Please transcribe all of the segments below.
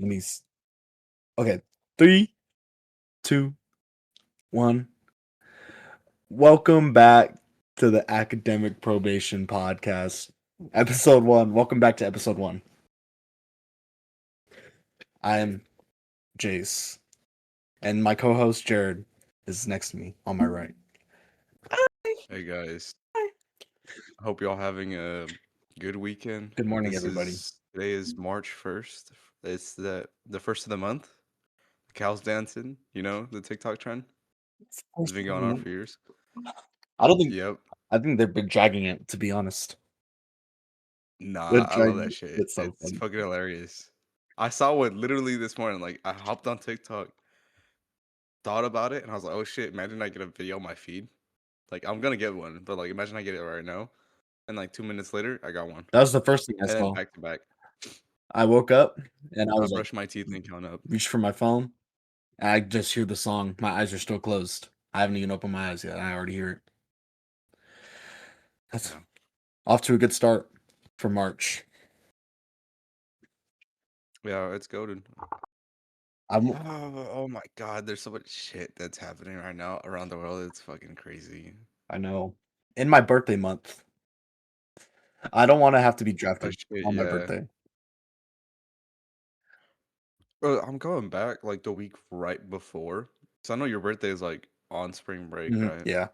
Let me. Okay, 3, 2, 1. Welcome back to the Academic Probation Podcast, episode 1. Welcome back to episode 1. I am Jace, and my co-host Jared is next to me on my right. Hey guys, hope y'all having a good weekend. Good morning, everybody. Today is March 1st. It's the first of the month. The cows dancing, the TikTok trend. It's been going on for years. I don't think. Yep. I think they've been dragging it. To be honest, Nah, they're I love dragging that it. shit. It's so It's funny. fucking hilarious. I saw one literally this morning. Like I hopped on TikTok, thought about it, and I was like, oh shit, imagine I get a video on my feed. Like I'm gonna get one, but like imagine I get it right now. And like 2 minutes later, I got one. That was the first thing I And then saw. back to back. I woke up and I I was like, brushed my teeth and count up. reached for my phone. And I just hear the song. My eyes are still closed. I haven't even opened my eyes yet. I already hear it. That's Yeah. off to a good start for March. Yeah, it's goaded. I'm, Oh my god, there's so much shit that's happening right now around the world. It's fucking crazy. I know. In my birthday month, I don't want to have to be Oh drafted shit, on my yeah. birthday. Bro, I'm going back like the week right before. So I know your birthday is like on spring break, right? Yeah,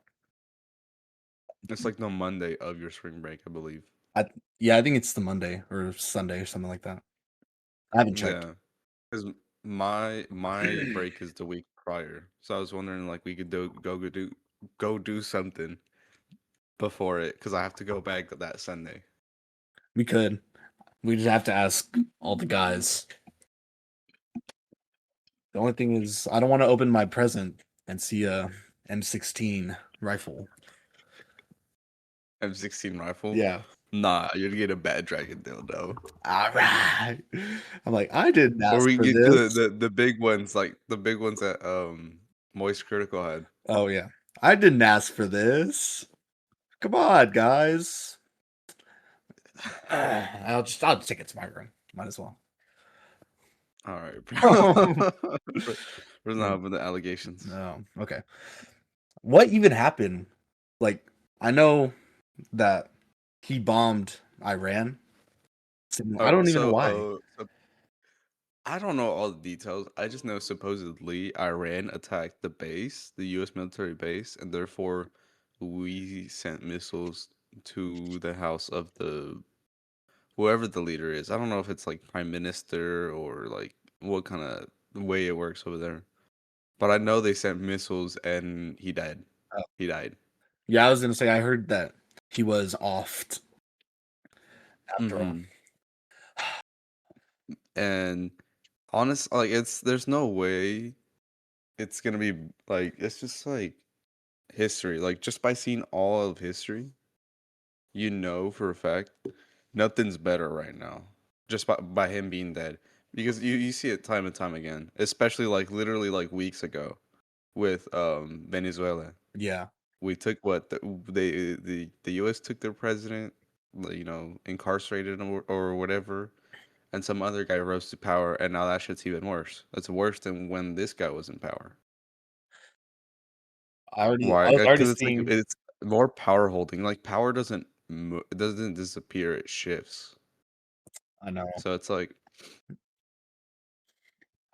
It's like the Monday of your spring break, I believe. I yeah, I think it's the Monday or Sunday or something like that. I haven't checked. Yeah. Because my break is the week prior. So I was wondering like we could go do something before it because I have to go back that Sunday. We could. We just have to ask all the guys. The only thing is, I don't want to open my present and see a M16 rifle. M16 rifle. Yeah. Nah, you'd get a bad dragon dildo. All right. I'm like, I didn't Or ask we can for get you this. the big ones, like the big ones that Moist Critical had. Oh yeah, I didn't ask for this. Come on, guys. I'll just take it to my room. Might as well. All right, bro. We're not having the allegations. No. Okay. What even happened? Like, I know that he bombed Iran. I don't even know why. So I don't know all the details. I just know supposedly Iran attacked the base, the U.S. military base, and therefore we sent missiles to the house of the whoever the leader is. I don't know if it's like prime minister or like what kind of way it works over there. But I know they sent missiles and he died. Oh. He died. Yeah, I was gonna say I heard that he was offed after all. Hmm. And honest, like there's no way it's gonna be like it's just like history. Like just by seeing all of history, you know for a fact nothing's better right now. Just by him being dead. Because you see it time and time again. Especially like literally like weeks ago with Venezuela. Yeah. We took what the U.S. took their president, incarcerated him or whatever, and some other guy rose to power, and now that shit's even worse. That's worse than when this guy was in power. I Why? was already Because it's like seeing. it's more power holding. Like power it doesn't disappear. It shifts. I know. So it's like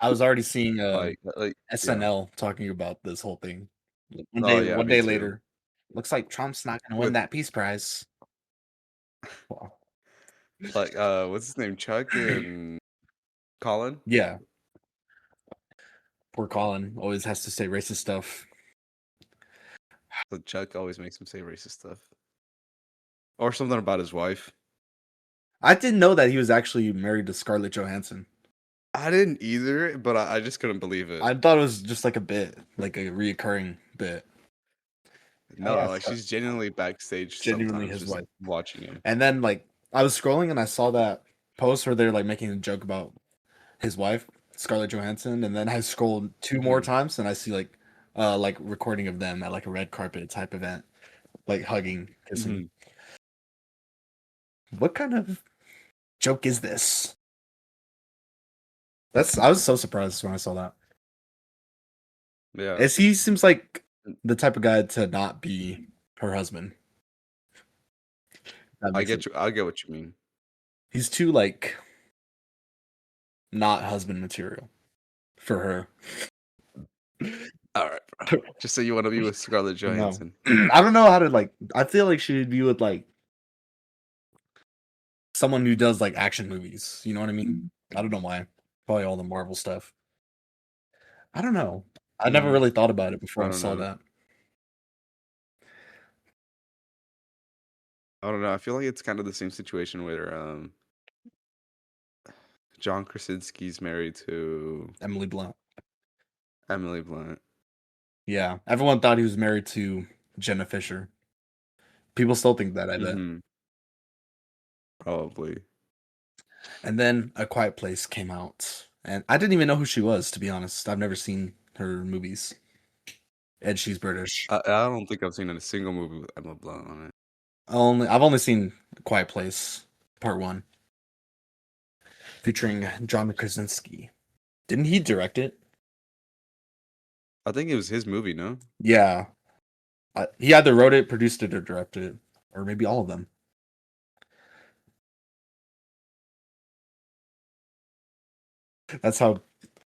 I was already seeing yeah. SNL talking about this whole thing. One Oh day, yeah, one me day too. later, looks like Trump's not going to win With that peace prize. Well, like what's his name? Chuck and Colin. yeah, poor Colin always has to say racist stuff. So Chuck always makes him say racist stuff. Or something about his wife. I didn't know that he was actually married to Scarlett Johansson. I didn't either, but I just couldn't believe it. I thought it was just like a bit, like a reoccurring bit. No, like she's genuinely backstage Genuinely sometimes his just wife. watching him. And then like I was scrolling and I saw that post where they're like making a joke about his wife, Scarlett Johansson, and then I scrolled 2 more Mhm. times and I see like recording of them at like a red carpet type event, like hugging, kissing. Mhm. What kind of joke is this? I was so surprised when I saw that. Yeah, As he seems like the type of guy to not be her husband. That I makes it. get you. I get what you mean. He's too like not husband material for her. All right, bro. Just say you want to be with Scarlett No. Johansson. I don't know how to like I feel like she'd be with like someone who does like action movies. You know what I mean? I don't know why. Probably all the Marvel stuff. I don't know. I never Mm, really thought about it before I I don't saw know. that. I don't know. I feel like it's kind of the same situation where John Krasinski's married to Emily Blunt. Emily Blunt. Yeah. Everyone thought he was married to Jenna Fisher. People still think that, I bet. Mm-hmm. Probably. And then A Quiet Place came out. And I didn't even know who she was, to be honest. I've never seen her movies. And she's British. I don't think I've seen a single movie with Emma Blunt on it. I've only seen A Quiet Place Part 1 featuring John Krasinski. Didn't he direct it? I think it was his movie, no? Yeah. He either wrote it, produced it, or directed it, or maybe all of them. That's how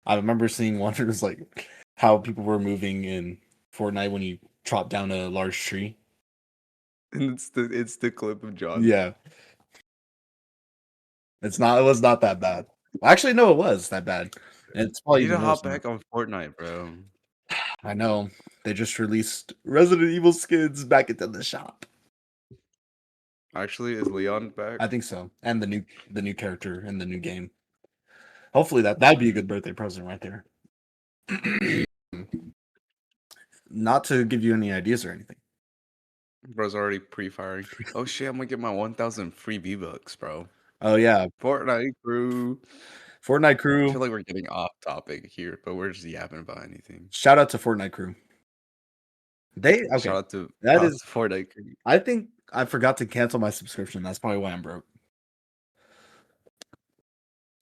I remember seeing one. It was like how people were moving in Fortnite when you chop down a large tree. And it's the clip of John. Yeah, it was not that bad. Actually, no, it was that bad. And it's You probably need to even hop worse now. back on Fortnite, bro. I know they just released Resident Evil skins back into the shop. Actually, is Leon I back? think so, and the new character in the new game. Hopefully that'd be a good birthday present right there. Not to give you any ideas or anything. Bro's already pre-firing. Oh shit, I'm gonna get my 1,000 free V-Bucks, bro. Oh yeah, Fortnite crew. Fortnite I crew. feel like we're getting off topic here, but we're just yapping about anything. Shout out to Fortnite crew. They Shout okay. out to That shout out is. to Fortnite crew. I think I forgot to cancel my subscription. That's probably why I'm broke.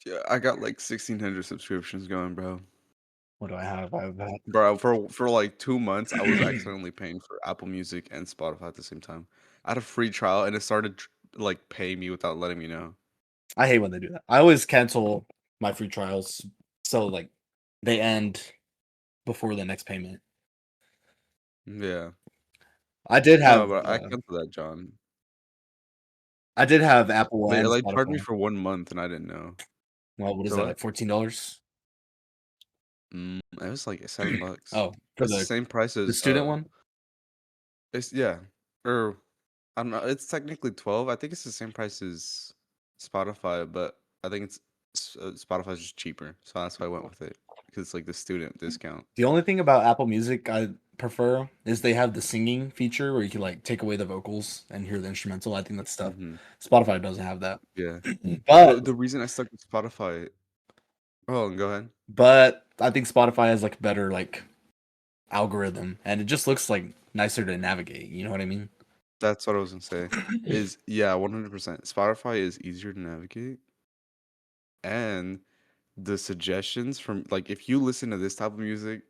Yeah, I got like 1,600 subscriptions going, bro. What do I have? I have that. Bro, for like 2 months, I was accidentally paying for Apple Music and Spotify at the same time. I had a free trial, and it started like paying me without letting me know. I hate when they do that. I always cancel my free trials so like they end before the next payment. Yeah, I did have no, but I canceled that, John. Apple They and like charged me Spotify. for 1 month, and I didn't know. Well, what is So that what? like $14? It was like $7. Oh, for It's the same price the as student one? it's yeah, or I don't know. It's technically 12. I think it's the same price as Spotify, but I think Spotify's just cheaper, so that's why I went with it because it's like the student discount. The only thing about Apple Music I prefer is they have the singing feature where you can like take away the vocals and hear the instrumental. I think that's stuff. Hmm. Spotify doesn't have that. Yeah. But The reason I stuck with Spotify. Oh, go ahead. but I think Spotify has like better like algorithm and it just looks like nicer to navigate. You know what I mean? That's what I was gonna say. Is yeah, 100%. Spotify is easier to navigate, and the suggestions from like if you listen to this type of music,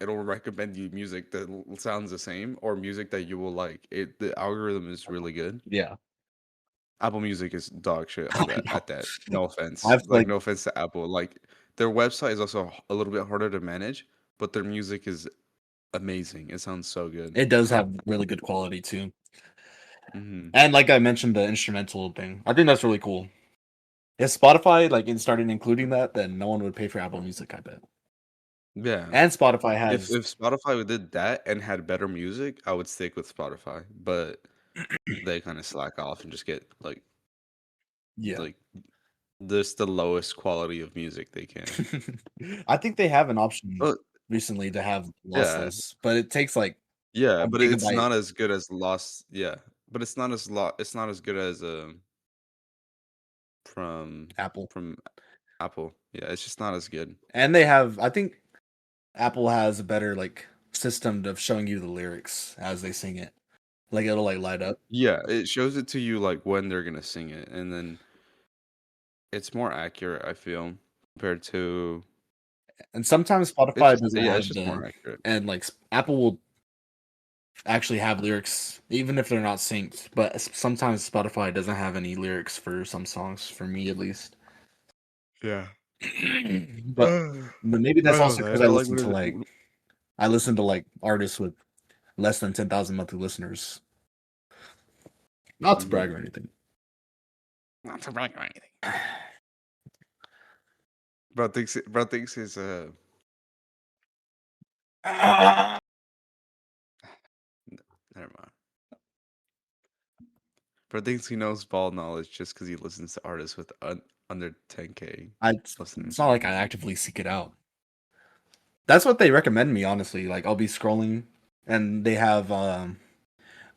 it'll recommend you music that sounds the same or music that you will like. The algorithm is really good. Yeah. Apple Music is dog shit I on that know. at that. No I offense. have to Like like no offense to Apple. Like their website is also a little bit harder to manage, but their music is amazing. It sounds so good. it does have really good quality too. Hmm. And like I mentioned the instrumental thing. I think that's really cool. If Spotify like started including that, then no one would pay for Apple Music, I bet. Yeah. And Spotify If has if Spotify did that and had better music, I would stick with Spotify. But they kind of slack off and just get yeah. like this the lowest quality of music they can. I think they have an option Oh recently to have yeah, lossless, but it takes like yeah, a but it's gigabyte not as good as Lost. Yeah, but it's not as good as from Apple. from Apple. Yeah, it's just not as good. And they have I think Apple has a better like system of showing you the lyrics as they sing it. Like it'll like light up. Yeah, it shows it to you like when they're gonna sing it, and then it's more accurate. I feel. compared to. And sometimes It's Spotify just doesn't yeah, it's have just the more accurate. and like Apple will actually have lyrics even if they're not synced, but sometimes Spotify doesn't have any lyrics for some songs for me at least. Yeah. but but maybe that's also because I like when I listen to like artists with less than 10,000 monthly listeners. Not to brag or anything. not to brag or anything. Bro thinks his never mind. Bro thinks he knows ball knowledge just because he listens to artists with under 10K It's listeners. not like I actively seek it out. That's what they recommend me, honestly. Like I'll be scrolling and they have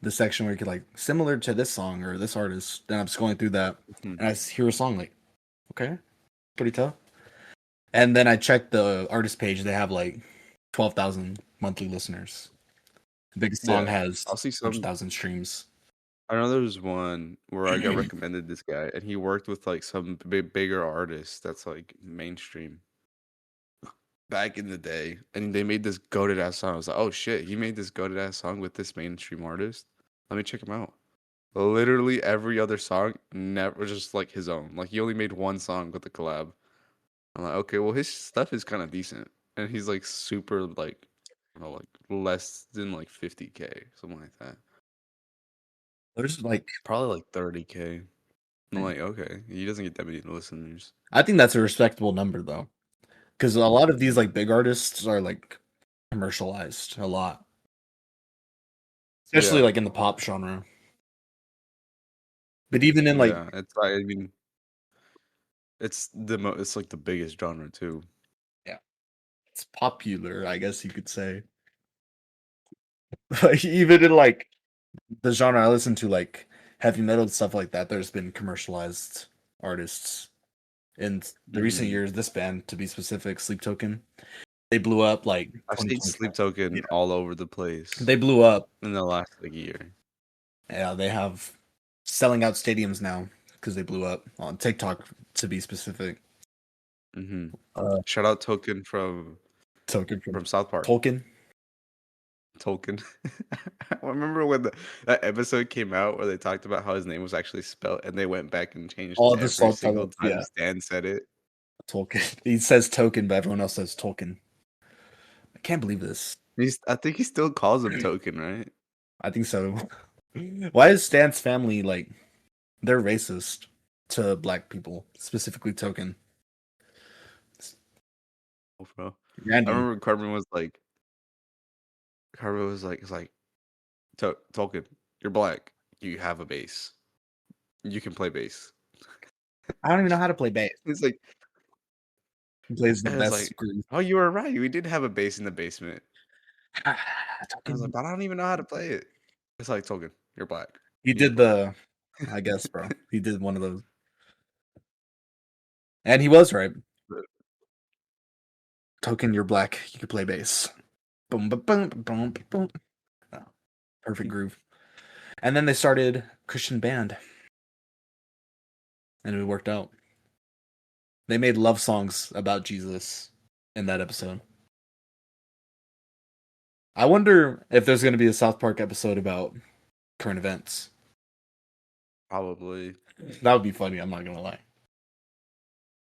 the section where you could like similar to this song or this artist. Then I'm scrolling through that Mhm. and I hear a song like, okay, pretty tough. And then I check the artist page. They have like 12,000 monthly listeners. The biggest song Yeah, has I'll see 100,000 streams. I know there's one where I got recommended this guy, and he worked with like some bigger artists that's like mainstream back in the day, and they made this goated ass song. I was like, oh shit, he made this goated ass song with this mainstream artist. Let me check him out. Literally every other song never just like his own. Like he only made one song with the collab. I'm like, okay, well his stuff is kind of decent, and he's like super like, I don't know, like less than like 50K, something like that. There's like, Probably like 30K. I'm like, okay, he doesn't get that many listeners. I think that's a respectable number though, because a lot of these like big artists are like commercialized a lot, especially Yeah, like in the pop genre. But even in like, yeah. I mean, it's like the biggest genre too. yeah, it's popular, I guess you could say. Like even in like the genre I listen to, like heavy metal and stuff like that, there's been commercialized artists in the recent Hmm. years. This band, to be specific, Sleep Token, they blew up like I've seen 2025. Sleep Token Yeah, all over the place they blew up. in the last like year. Yeah, they have selling out stadiums now because they blew up on TikTok, to be specific. Hmm. Uh, Shout out Token Token from from South Park. Tolkien. Token. I remember when that episode came out where they talked about how his name was actually spelled, and they went back and changed All it the every single subtitles, time yeah, Stan said it. Tolkien. He says Token, but everyone else says Tolkien. I can't believe this. I think he still calls him Token, right? I think so. Why is Stan's family like they're racist to black people, specifically Token? It's Oh, bro. I random. remember Carmen was like, it's like, Tolkien, you're black. You have a bass. You can play bass. I don't even know how to play bass. It's like, He plays the and it's like, best groove. oh, you were right. We did have a bass in the basement. I was like, Token. but I don't even know how to play it. It's like, Tolkien, you're black. He You can did play the, I guess, bro. He did one of those, and he was right. it. Token, you're black. You can play bass. Boom, boom, boom, boom, boom. Oh, perfect groove. And then they started Christian band, and it worked out. They made love songs about Jesus in that episode. I wonder if there's going to be a South Park episode about current events. Probably. That would be funny. I'm not gonna lie.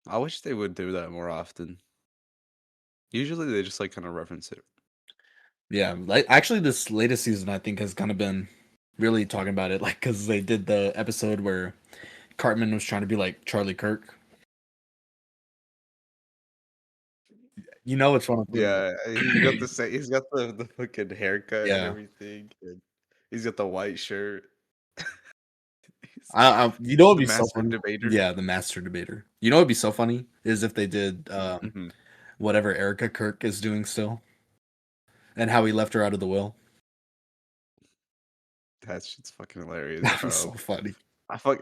I wish they would do that more often. Usually they just like kind of reference it. Yeah, like actually, this latest season I think has kind of been really talking about it, like because they did the episode where Cartman was trying to be like Charlie Kirk. You know which one I'm talking about. Yeah, he's got the fucking haircut and Yeah, everything. And he's got the white shirt. He's you know what'd the be so master funny? debater. Yeah, the master debater. You know what'd be so funny is if they did Hmm. whatever Erica Kirk is doing still, and how he left her out of the will. That shit's fucking hilarious, That'd be so bro. funny.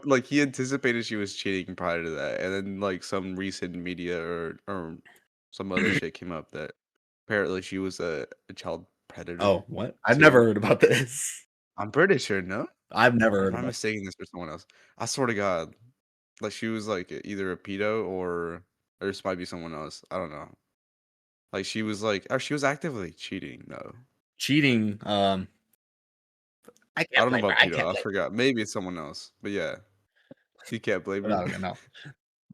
Like he anticipated she was cheating prior to that, and then like some recent media or some other shit came up that apparently she was a child predator Oh, what? I've never too. heard about this. I'm pretty sure, no? I've never Or heard am I about. mistaking this for someone else? I swear to God, like she was like either a pedo or or this might be someone else. I don't know. Like she was like, oh, she was actively cheating. No, Cheating. I I can't don't know blame her. about I pedo. can't I blame forgot. Maybe it's someone else. But yeah, you can't blame her. her. No, no.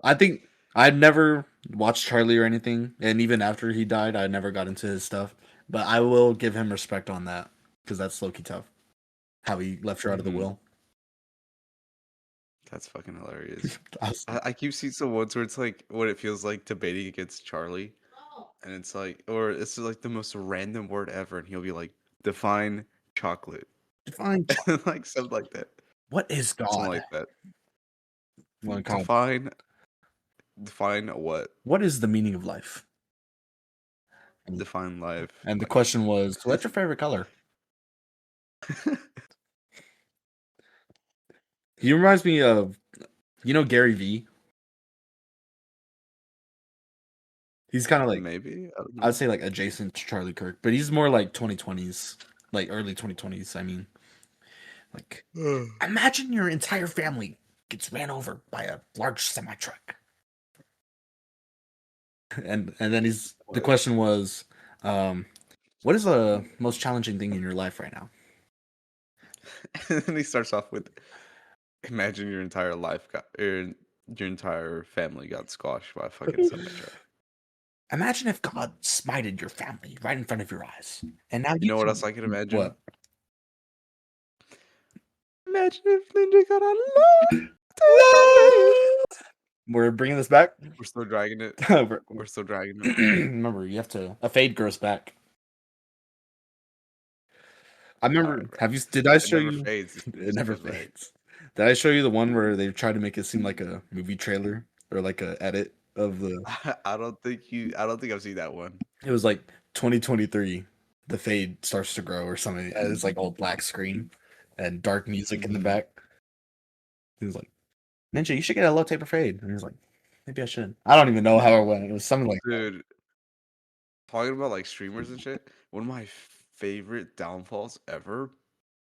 I think I'd never watched Charlie or anything, and even after he died, I never got into his stuff. But I will give him respect on that because that's low key tough. How he left her out of the Hmm. will. That's fucking hilarious. I was like, I keep seeing some ones where it's like what it feels like debating against Charlie, and it's like, or it's like the most random word ever, and he'll be like, define chocolate, define like something like that, what is something God? like that. You want to call it, Define what? what is the meaning of life? And, Define life. and the Like, question was, what's your favorite color? He reminds me of, Gary V. He's kind of like, maybe I don't I'd know. say like adjacent to Charlie Kirk, but he's more like 2020s, like early 2020s. I mean, like, imagine your entire family gets ran over by a large semi truck, and then the What? question was, um, what is the most challenging thing in your life right now? And then he starts off with, imagine your entire life got, your entire family got squashed by a fucking semi truck. Imagine if God smited your family right in front of your eyes, and now You you know what else can I can imagine? what? Imagine if Ninja got a long We're bringing this back. We're still dragging it. We're- We're still dragging it. Remember, you have to a fade grows back. I All right, remember. bro. Did I It show never you? fades. It It just never goes back. fades. Did I show you the one where they tried to make it seem like a movie trailer or like a edit of the? I don't think you. I don't think I've seen that one. It was like 2023. The fade starts to grow or something. And it's like all black screen and dark music in the Mhm. back. He was like, "Ninja, you should get a low taper fade." And he was like, "Maybe I should." I don't even know how it went. It was something like Dude, talking about like streamers and shit. One of my favorite downfalls ever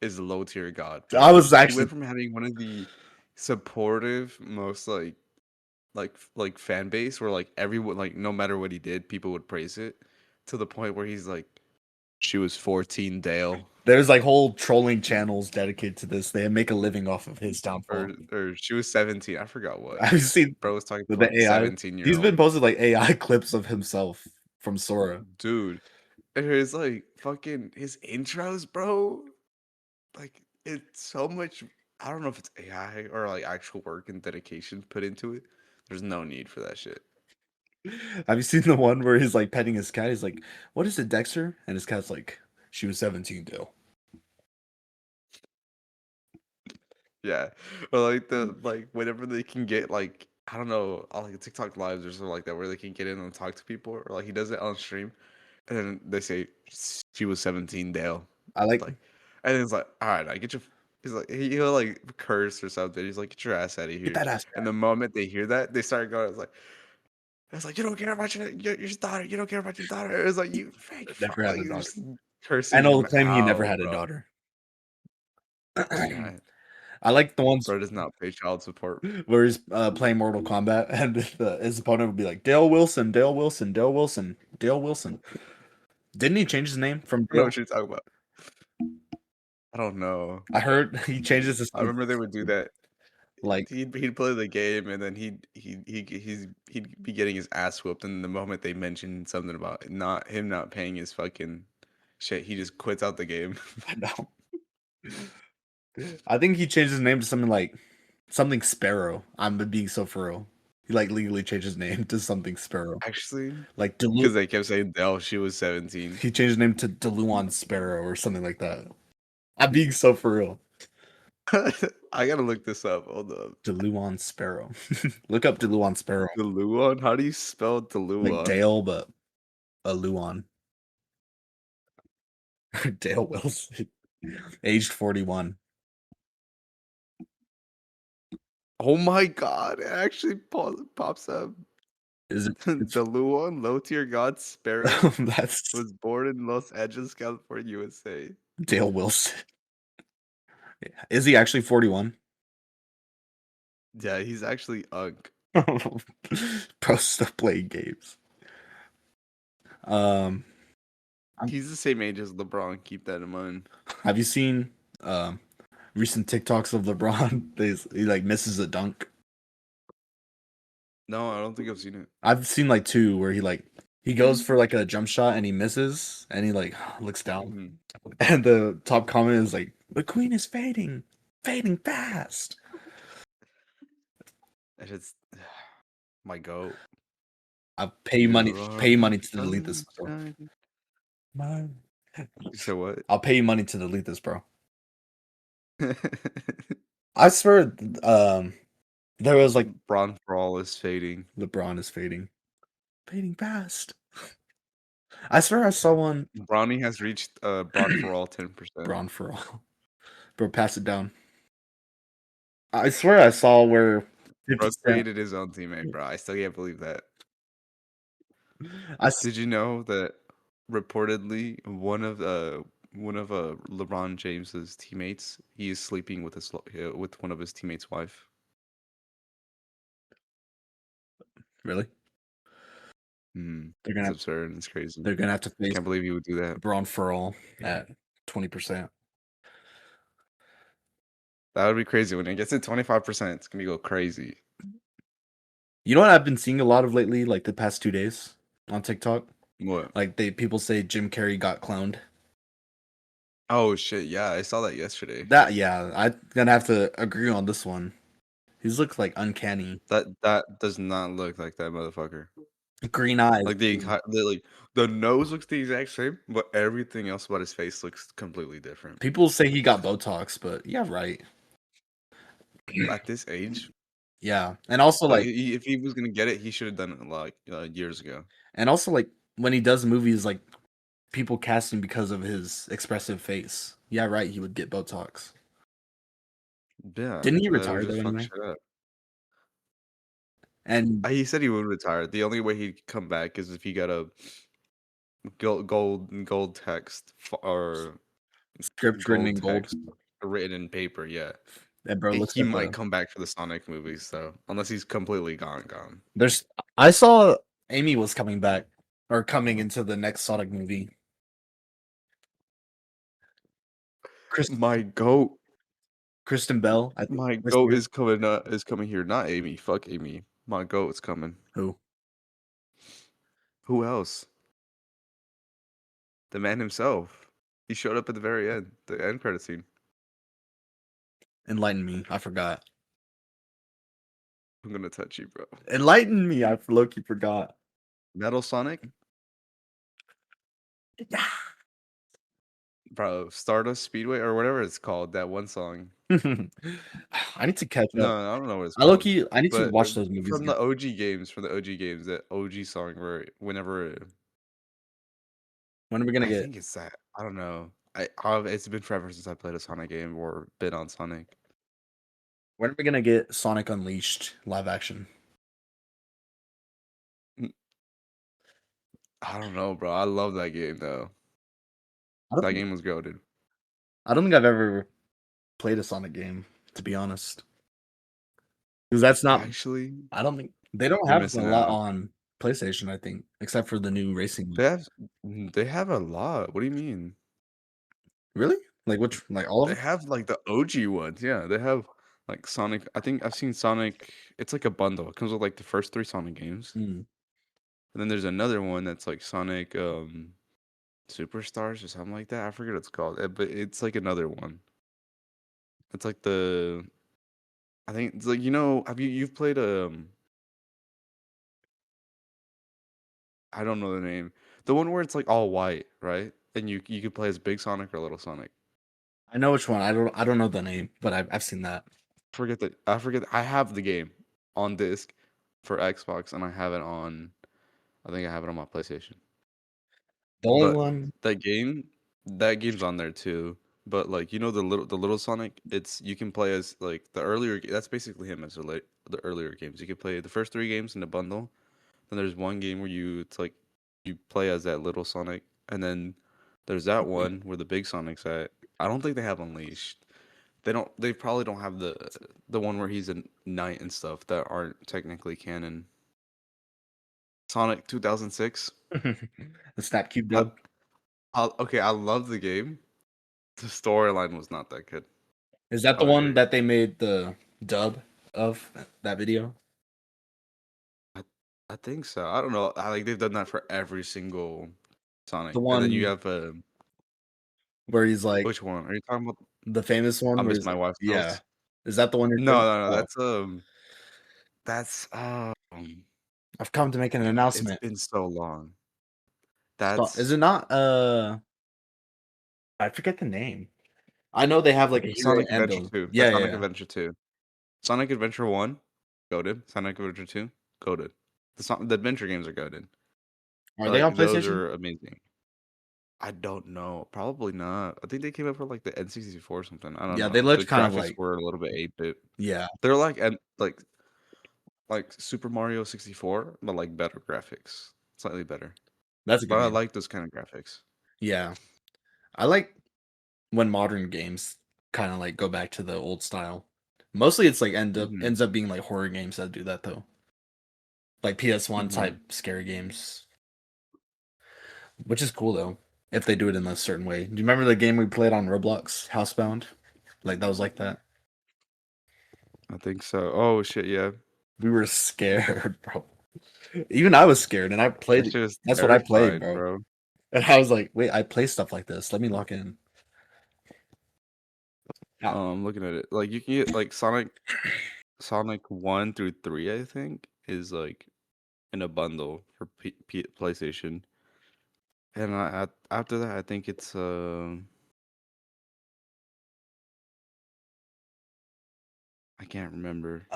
is low tier god, that. I bro. was He actually went from having one of the supportive, most like fan base where like everyone like no matter what he did, people would praise it, to the point where he's like, she was 14 Dale. there's like whole trolling channels dedicated to this. They make a living off of his downfall. Or she was 17. I forgot what. I've seen Bro was talking to the like AI. 17-year He's been old. posted like AI clips of himself from Sora. Dude. And his like fucking his intros, bro. Like it's so much. I don't know if it's AI or like actual work and dedication put into it. There's no need for that shit. Have you seen the one where he's like petting his cat? He's like, "What is it, Dexter?" And his cat's like, "She was 17, Dale." Yeah. Or like the like whenever they can get like I don't know, on like TikTok lives or something like that where they can get in and talk to people, or like he does it on stream and then they say she was 17 Dale. I like Like, and then it's like, all right, I get your. He's like, he'll like curse or something. He's like, get your ass out of get here. that ass And back. the moment they hear that, they start going, it's like, you don't care about your daughter. You don't care about your daughter. It's like, you fake fuck. Never had Like, a you're daughter. just cursing And him he'll claim he never out, had a bro. daughter. Yeah. I like the ones Bro does not pay child support. where he's playing Mortal Kombat and his opponent would be like, Dale Wilson, Dale Wilson, Dale Wilson, Dale Wilson. Didn't he change his name from I know Dale? what you're talking about. I don't know. I heard he changes his I remember they would do that. like He'd play the game and then he'd be getting his ass whooped, and the moment they mentioned something about not paying his fucking shit, he just quits out the game. I know. I think he changed his name to something Sparrow. I'm being so for real. He like legally changed his name to something Sparrow. Actually, Like because they kept saying Dell, she was 17. he changed his name to DeLuan Sparrow or something like that. I'm being so for real. I gotta look this up. Hold up. DeLuan Sparrow. Look up DeLuan Sparrow. Deluon? How do you spell Like Deluon? Dale, but a Luan. Dale Wilson. Aged 41. Oh my god, it actually pops up. Is it it's Deluon, low tier god Sparrow, that's was born in Los Angeles, California, USA. Dale Wilson. Is he actually 41? Yeah, he's actually Ugg. Bro, still playing games. Um, He's the same age as LeBron. Keep that in mind. have you seen recent TikToks of LeBron? He like misses a dunk. No, I don't think I've seen it. I've seen like two where he goes for like a jump shot and he misses and he like looks down Mhm. and the top comment is like the queen is fading, fading fast. And it's my goat. I'll You are pay you my money to delete this, bro. sunshine. So what? I'll pay you money to delete this, bro. I swear, there was like Bron for all is fading. LeBron is fading, fading fast. I swear I saw one. Bronny has reached Bron for all 10%. Braun for all, bro. Pass it down. I swear I saw where 50 Bro Cent. created his own teammate, bro. I still can't believe that. I s- Did you know that reportedly one of LeBron James's teammates, he is sleeping with with one of his teammates' wife. really. They're It's gonna absurd. It's crazy. they're gonna have to face Can't believe he would do that. Braun for all at 20%. That would be crazy. When it gets to 25%, it's gonna go crazy. You know what I've been seeing a lot of lately, like the past 2 days on TikTok? What? Like people say Jim Carrey got cloned. Oh shit! Yeah, I saw that yesterday. That yeah, I'm gonna have to agree on this one. He's looks like uncanny. That does not look like that motherfucker. Green eyes. Like the nose looks the exact same, but everything else about his face looks completely different. People say he got Botox, but yeah, right. At this age, Yeah. And also like like if he was gonna get it, he should have done it like years ago. when he does movies like people cast him because of his expressive face. Yeah, right, he would get Botox. Yeah, Didn't he that would retire just though fuck anyway? shit up. And He said he would retire. The only way he'd come back is if he got a gold text or script written in gold gold. text written in paper. Yeah, That bro looks he like might a come back for the Sonic movies though, unless he's completely gone. there's I saw Amy was coming back or coming into the next Sonic movie. Chris, My goat, Kristen Bell, I think. my This goat year. is coming here. Not Amy. Fuck Amy. My goat's coming. Who? Who else? The man himself. He showed up at the very end, the end credit scene. Enlighten me. I forgot. I'm gonna touch you, bro. Enlighten me. I low-key forgot. Metal Sonic, bro. Stardust Speedway or whatever it's called. That one song. I need to catch up. No, I don't know what it's called. I need to But watch those movies from the again. OG games, that OG song where whenever When are we gonna I get think it's that. I don't know. It's been forever since I played a Sonic game or been on Sonic. Sonic Unleashed live action? N- I don't know, bro. I love that game though. I don't That think game was goated. I don't think I've ever played a Sonic game, to be honest. Because that's not Actually, I don't think they don't you're have a missing lot out. on PlayStation, I think, except for the new racing one. They have a lot. What do you mean? Really? Like which like all of They them? have like the OG ones. Yeah, they have like Sonic. I think I've seen Sonic. It's like a bundle. It comes with like the first three Sonic games. Mm. And then there's another one that's like Sonic Superstars or something like that. I forget what it's called. But it's like another one. It's like I think it's like have you've played I don't know the name. The one where it's like all white, right? And you could play as Big Sonic or Little Sonic. I know which one. I don't know the name, but I've seen that. I have the game on disc for Xbox and I think I have it on my PlayStation. The only But one that game, that game's on there too. But like the little Sonic, you can play as like the earlier. That's basically him as the earlier games. You can play the first three games in a bundle. Then there's one game where it's like you play as that little Sonic, and then there's that one where the big Sonic's at. I don't think they have Unleashed, They probably don't have the one where he's a knight and stuff that aren't technically canon. Sonic 2006. The Snap Cube I, dub. okay, I love the game. The storyline was not that good. Is that the Oh, one here. that they made the dub of that video? I, I think so. I don't know. Like they've done that for every single Sonic. The And then you one have where he's like which one? Are you talking about the famous I one where Miss he's My like, Wife's yeah. House? Is that the one you're No, thinking? no, no. Oh, That's I've come to make an damn, it's announcement. been so long. Is That's it not? I forget the name. I know they have like a hero Sonic and Adventure villain. 2. Yeah, That's yeah, Sonic yeah. Adventure 2. Sonic Adventure 1, goated. Sonic Adventure 2, goated. The adventure games are goated. Are they on Like those PlayStation? are amazing. I don't know. Probably not. I think they came up for like the N64 or something. I don't Yeah, they know. The looked kind of graphics like were a little bit 8-bit. yeah. They're like and like Super Mario 64, but like better graphics. Slightly better. That's a But good I game. like those kind of graphics. Yeah, I like when modern games kind of like go back to the old style. Mostly, it's like Mhm. ends up being like horror games that do that though, like PS1 Mhm. type scary games, which is cool though if they do it in a certain way. Do you remember the game we played on Roblox, Housebound? Like that was like that. I think so. Oh shit, yeah. We were scared, bro. Even I was scared, and I That played. shit is That's what I played, terrifying, bro. bro. And I was like, wait, I play stuff like this. Let me lock in. Yeah. I'm looking at it. Like you can get like Sonic 1 through 3, I think, is like in a bundle for PlayStation. And after that, I think it's I can't remember.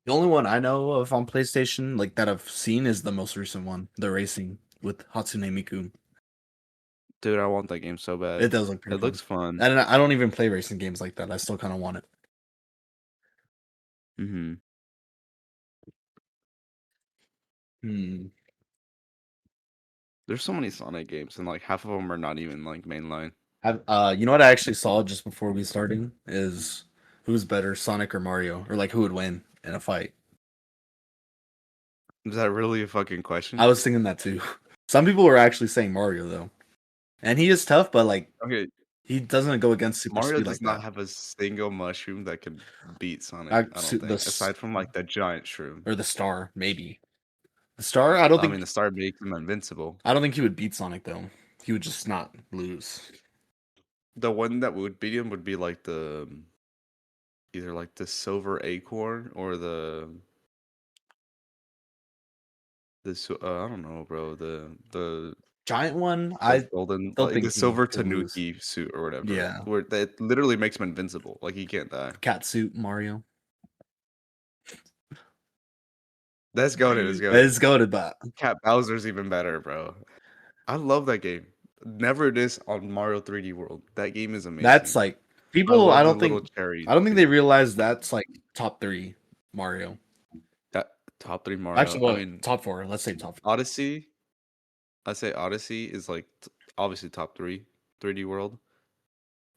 The only one I know of on PlayStation, like that I've seen, is the most recent one, the racing with Hatsune Miku. Dude, I want that game so It bad. does look pretty It looks fun. fun. And I don't even play racing games like that. I still kind of want it. Hmm. Hmm. There's so many Sonic games, and like half of them are not even like mainline. You know what I actually saw just before we started is who's better, Sonic or Mario, or like who would win in a fight. Is that really a fucking I question? was thinking that too. Some people were actually saying Mario though, and he is tough, but like Okay, he doesn't go against super Mario speed does like not that. have a single mushroom that can beat Sonic, I don't The think, aside from like the giant shroom. or the star maybe the star. I mean, the star makes him invincible. I don't think he would beat Sonic though. He would just not lose. The one that would beat him would be like the either like the silver acorn or I don't know, bro. The Giant one, the I golden still like the think he silver would lose. Tanuki suit or whatever, Yeah, where that literally makes him invincible. Like he can't die. cat suit Mario. That's goated. It's goated. It's goaded, but Cat Bowser's even better, bro. I love that game. Never this on Mario 3D World. That game is that's amazing. like I people. love the little cherries I don't think they too. realize that's like top three Mario. That top three Mario. Actually, I what mean, top four? Let's say top four. Odyssey. I say Odyssey is like obviously top three 3D World.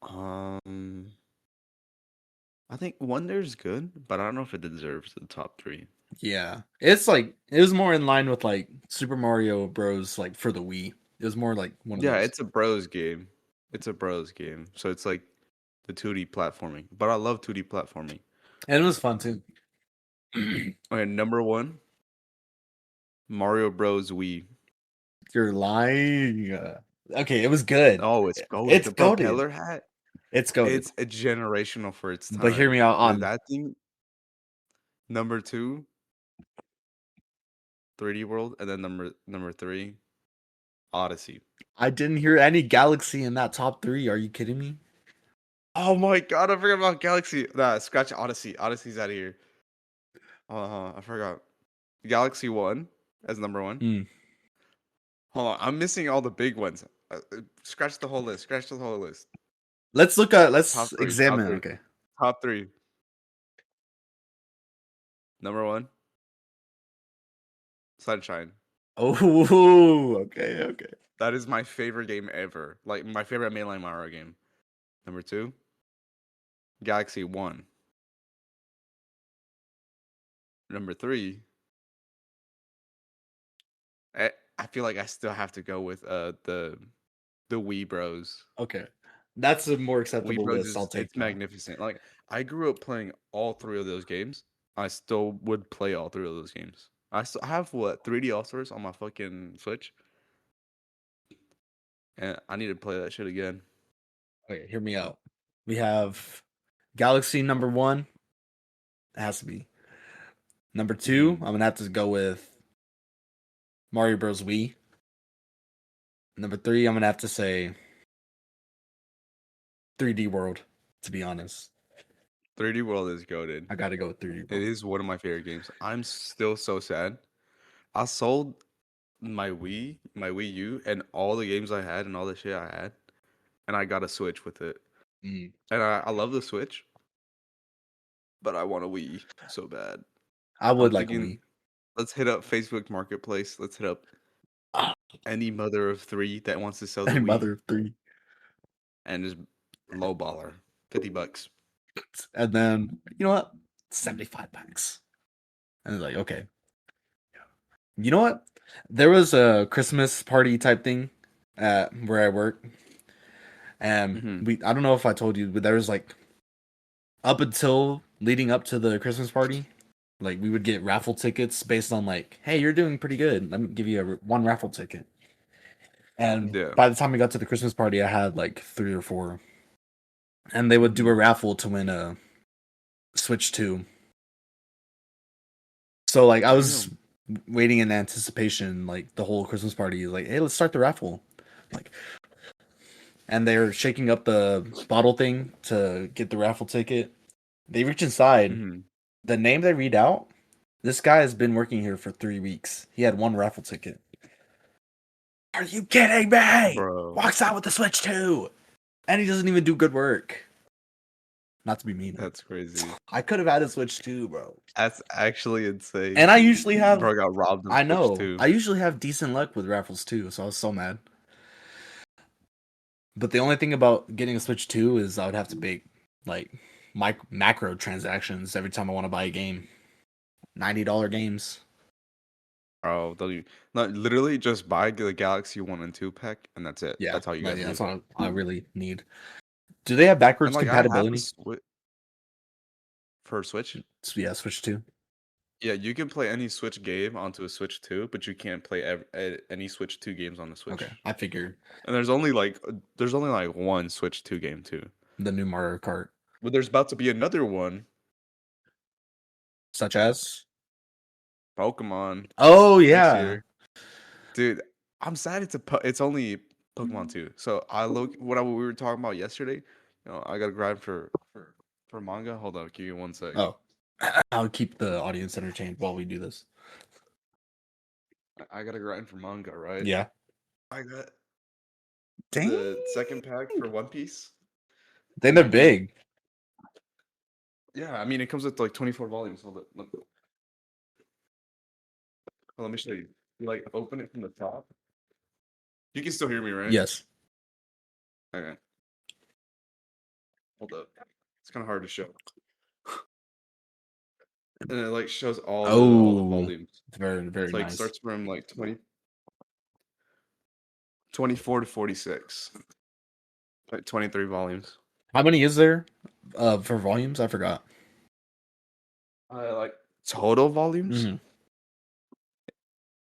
Um, I think Wonder's good, but I don't know if it deserves the top three. Yeah, it's like it was more in line with like Super Mario Bros. Like for the Wii. It was more like one of Yeah, those, it's a bros game. It's a bros game, so it's like the 2D platforming. But I love 2D platforming. and it was fun too. Okay, number one, Mario Bros. Wii. You're lying. Okay, it was good. Oh, it's goated. It's The goaded. propeller hat. It's goaded. It's a generational for its But hear time. me out on. That thing. Number two, 3D World, and then number three, Odyssey. I didn't hear any Galaxy in that top three. Are you kidding me? Oh my god, I forgot about Galaxy. Nah, scratch Odyssey. Odyssey's out of here. I forgot. Galaxy 1 as number one. Hmm. Hold on, I'm missing all the big ones. Scratch the whole list. Scratch the whole list. Let's look at. Top Let's three. Top examine. three. Okay. Top three. Number one, Sunshine. Oh, okay, okay. That is my favorite game ever. Like my favorite mainline Mario game. Number two, Galaxy 1. Number 3, I feel like I still have to go with the Wii Bros. Okay, that's a more Wii acceptable Bros list. I'll is take it's that. magnificent. Like I grew up playing all three of those games. I still would play all three of those games. I still have what 3D All Stars on my fucking Switch, and I need to play that shit again. Okay, hear me out. We have Galaxy number 1. It has to be. Number 2, Mm. I'm gonna have to go with Mario Bros. Wii. Number 3, I'm gonna have to say 3D World. To be honest, 3D World is goaded. I gotta go with 3D It World. is one of my favorite games. I'm still so sad. I sold my Wii U, and all the games I had and all the shit I had, and I got a Switch with it. Mm. And I love the Switch, but I want a Wii so bad. I I'm would like a thinking, Wii. let's hit up Facebook Marketplace. Let's hit up Ah, any mother of three that wants to sell the any Wii mother of 3. and just lowballer, $50. And then you know what? 75 bucks. And it's like, okay. You know what? There was a Christmas party type thing at where I work. And Hmm. I don't know if I told you, but there was like up until leading up to the Christmas party, like we would get raffle tickets based on like, hey, you're doing pretty good. Let me give you one raffle ticket. And Yeah. by the time we got to the Christmas party, I had like 3 or 4. And they would do a Mhm. raffle to win a Switch 2. So like I was Damn. waiting in anticipation, like the whole Christmas party is like, hey, let's start the raffle. Like, and they're shaking up the bottle thing to get the raffle ticket. They reach inside. Hmm. The name they read out, this guy has been working here for 3 weeks. He had one raffle ticket. Are you kidding me? Bro, Walks out with the Switch 2. And he doesn't even do good work. Not to be mean. that's crazy. I could have had a Switch 2, bro. That's actually insane. And I usually have, Bro got robbed of I Switch know, too. I usually have decent luck with raffles too, so I was so mad. But the only thing about getting a Switch 2 is I would have to make like macro transactions every time I want to buy a game. $90 games. Bro, don't you? No, literally just buy the Galaxy 1 and 2 pack, and that's it. Yeah, That's all you gotta that's do. what I really need. Do they have And backwards like I have a compatibility? Switch for Switch. Yeah, Switch 2. Yeah, you can play any Switch game onto a Switch 2, but you can't play any Switch 2 games on the Okay, Switch. I figured And there's only like one Switch 2 game too. the new Mario Kart, But there's about to be another one, such as. Pokemon, Oh next yeah. year. Dude, I'm sad it's only Pokemon 2. So I look what we were talking about yesterday. I got to grind for manga. Hold on, give me one sec. Oh, I'll keep the audience entertained while we do this. I got to grind for manga, right? Yeah. I got Dang. the second pack for One Piece. Then they're big. Yeah, I mean it comes with like 24 volumes. Let me show you. You like open it from the top. You can still hear me, right? Yes. Okay. Hold up. It's kind of hard to show. And it like shows all the Oh, volumes. very very It's like nice. starts from like 24 to 46. Like 23 volumes. How many is there for volumes? I forgot. Like total volumes? Mhm.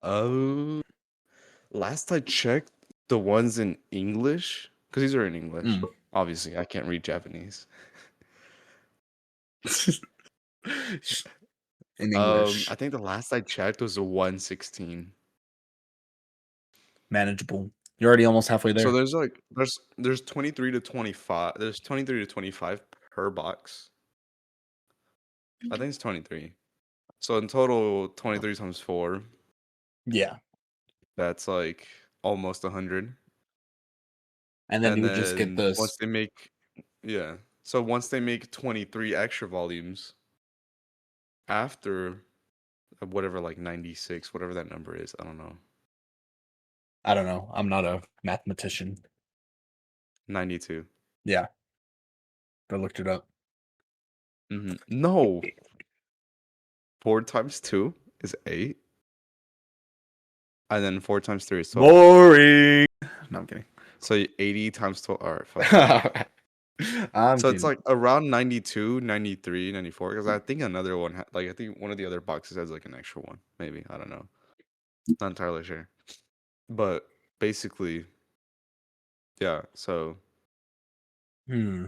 Oh, last I checked, the ones in English, because these are in English. Mm. Obviously, I can't read Japanese. In English. I think the last I checked was a 116. Manageable. You're already almost halfway So there. there's 23 to 25. There's 23 to 25 per box. I think it's 23. So in total, 23 times 4. Yeah. That's like almost 100. And then you And would just get then this. yeah. So once they make 23 extra volumes after whatever, like 96, whatever that number is, I don't know. I don't know. I'm not a mathematician. 92. Yeah. I looked it up. No, 4 times 2 is 8, and then 4 times 3 is 12. Boring. No, I'm kidding. So 80 times 12. All right, fuck it. I'm So it's kidding. like around 92, 93, 94. Because I think another one, like I think one of the other boxes has like an extra one. Maybe. I don't know. Not entirely sure. But basically, yeah. So Hmm.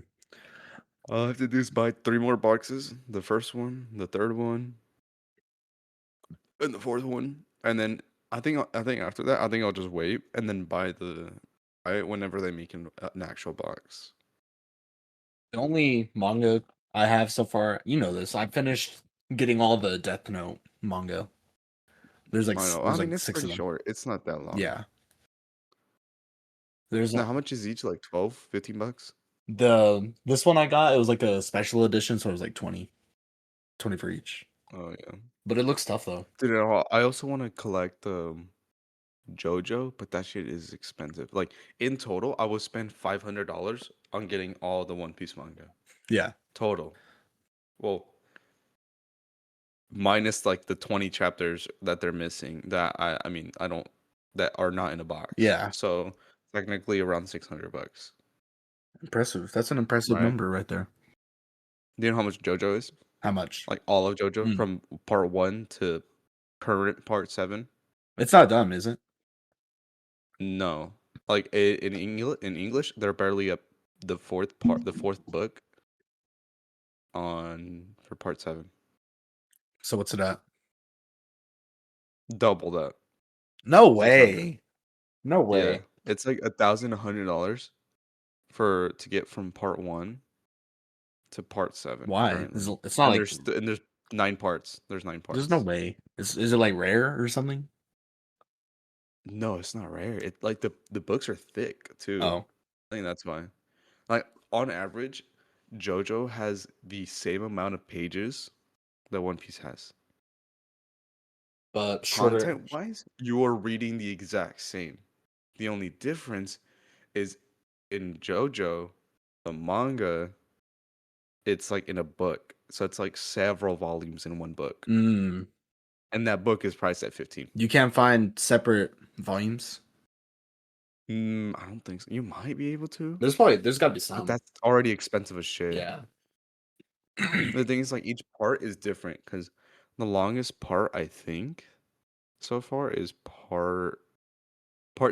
I'll have to do is buy 3 more boxes. The first one, the third one, and the fourth one. And then I think after that, I think I'll just wait and then buy it whenever they make an actual box. The only manga I have so far, you know this. I finished getting all the Death Note manga. I know. I There's mean, like it's six pretty of them. short. It's not that long. Yeah. There's Now, how much is each? Like 12, 15 bucks? the this one I got. It was like a special edition, so it was like 20 for each. Oh yeah. But it looks tough though. Dude, I also want to collect JoJo, but that shit is expensive. Like in total, I would spend $500 on getting all the One Piece manga. Yeah. Total. Well, minus like the 20 chapters that they're missing that I mean, I don't that are not in a box. Yeah. So technically around $600, Impressive. That's an impressive right? number right there. Do you know how much JoJo is? How much? Like all of JoJo Hmm. from part 1 to current part 7? It's not dumb, is it? No. Like in English, they're barely up the fourth book on for part 7. So what's it at? Double that. No 600. way. No Yeah. way. It's like $1,100 for to get from part 1 to part 7 Why? currently. It's not And like there's 9 parts. There's 9 there's no parts. way. Is it like rare or something? No, it's not rare. It like the books are thick too. Oh, I think that's why. Like on average, JoJo has the same amount of pages that One Piece has. but shorter. Content wise, you are reading the exact same. The only difference is in JoJo, the manga, it's like in a book. So it's like several volumes in one book. Mm, And that book is priced at 15. you can't find separate volumes. I don't think so. You might be able to, There's got to be but some. that's already expensive as shit. Yeah. The thing is, like, each part is different because the longest part, I think, so far is part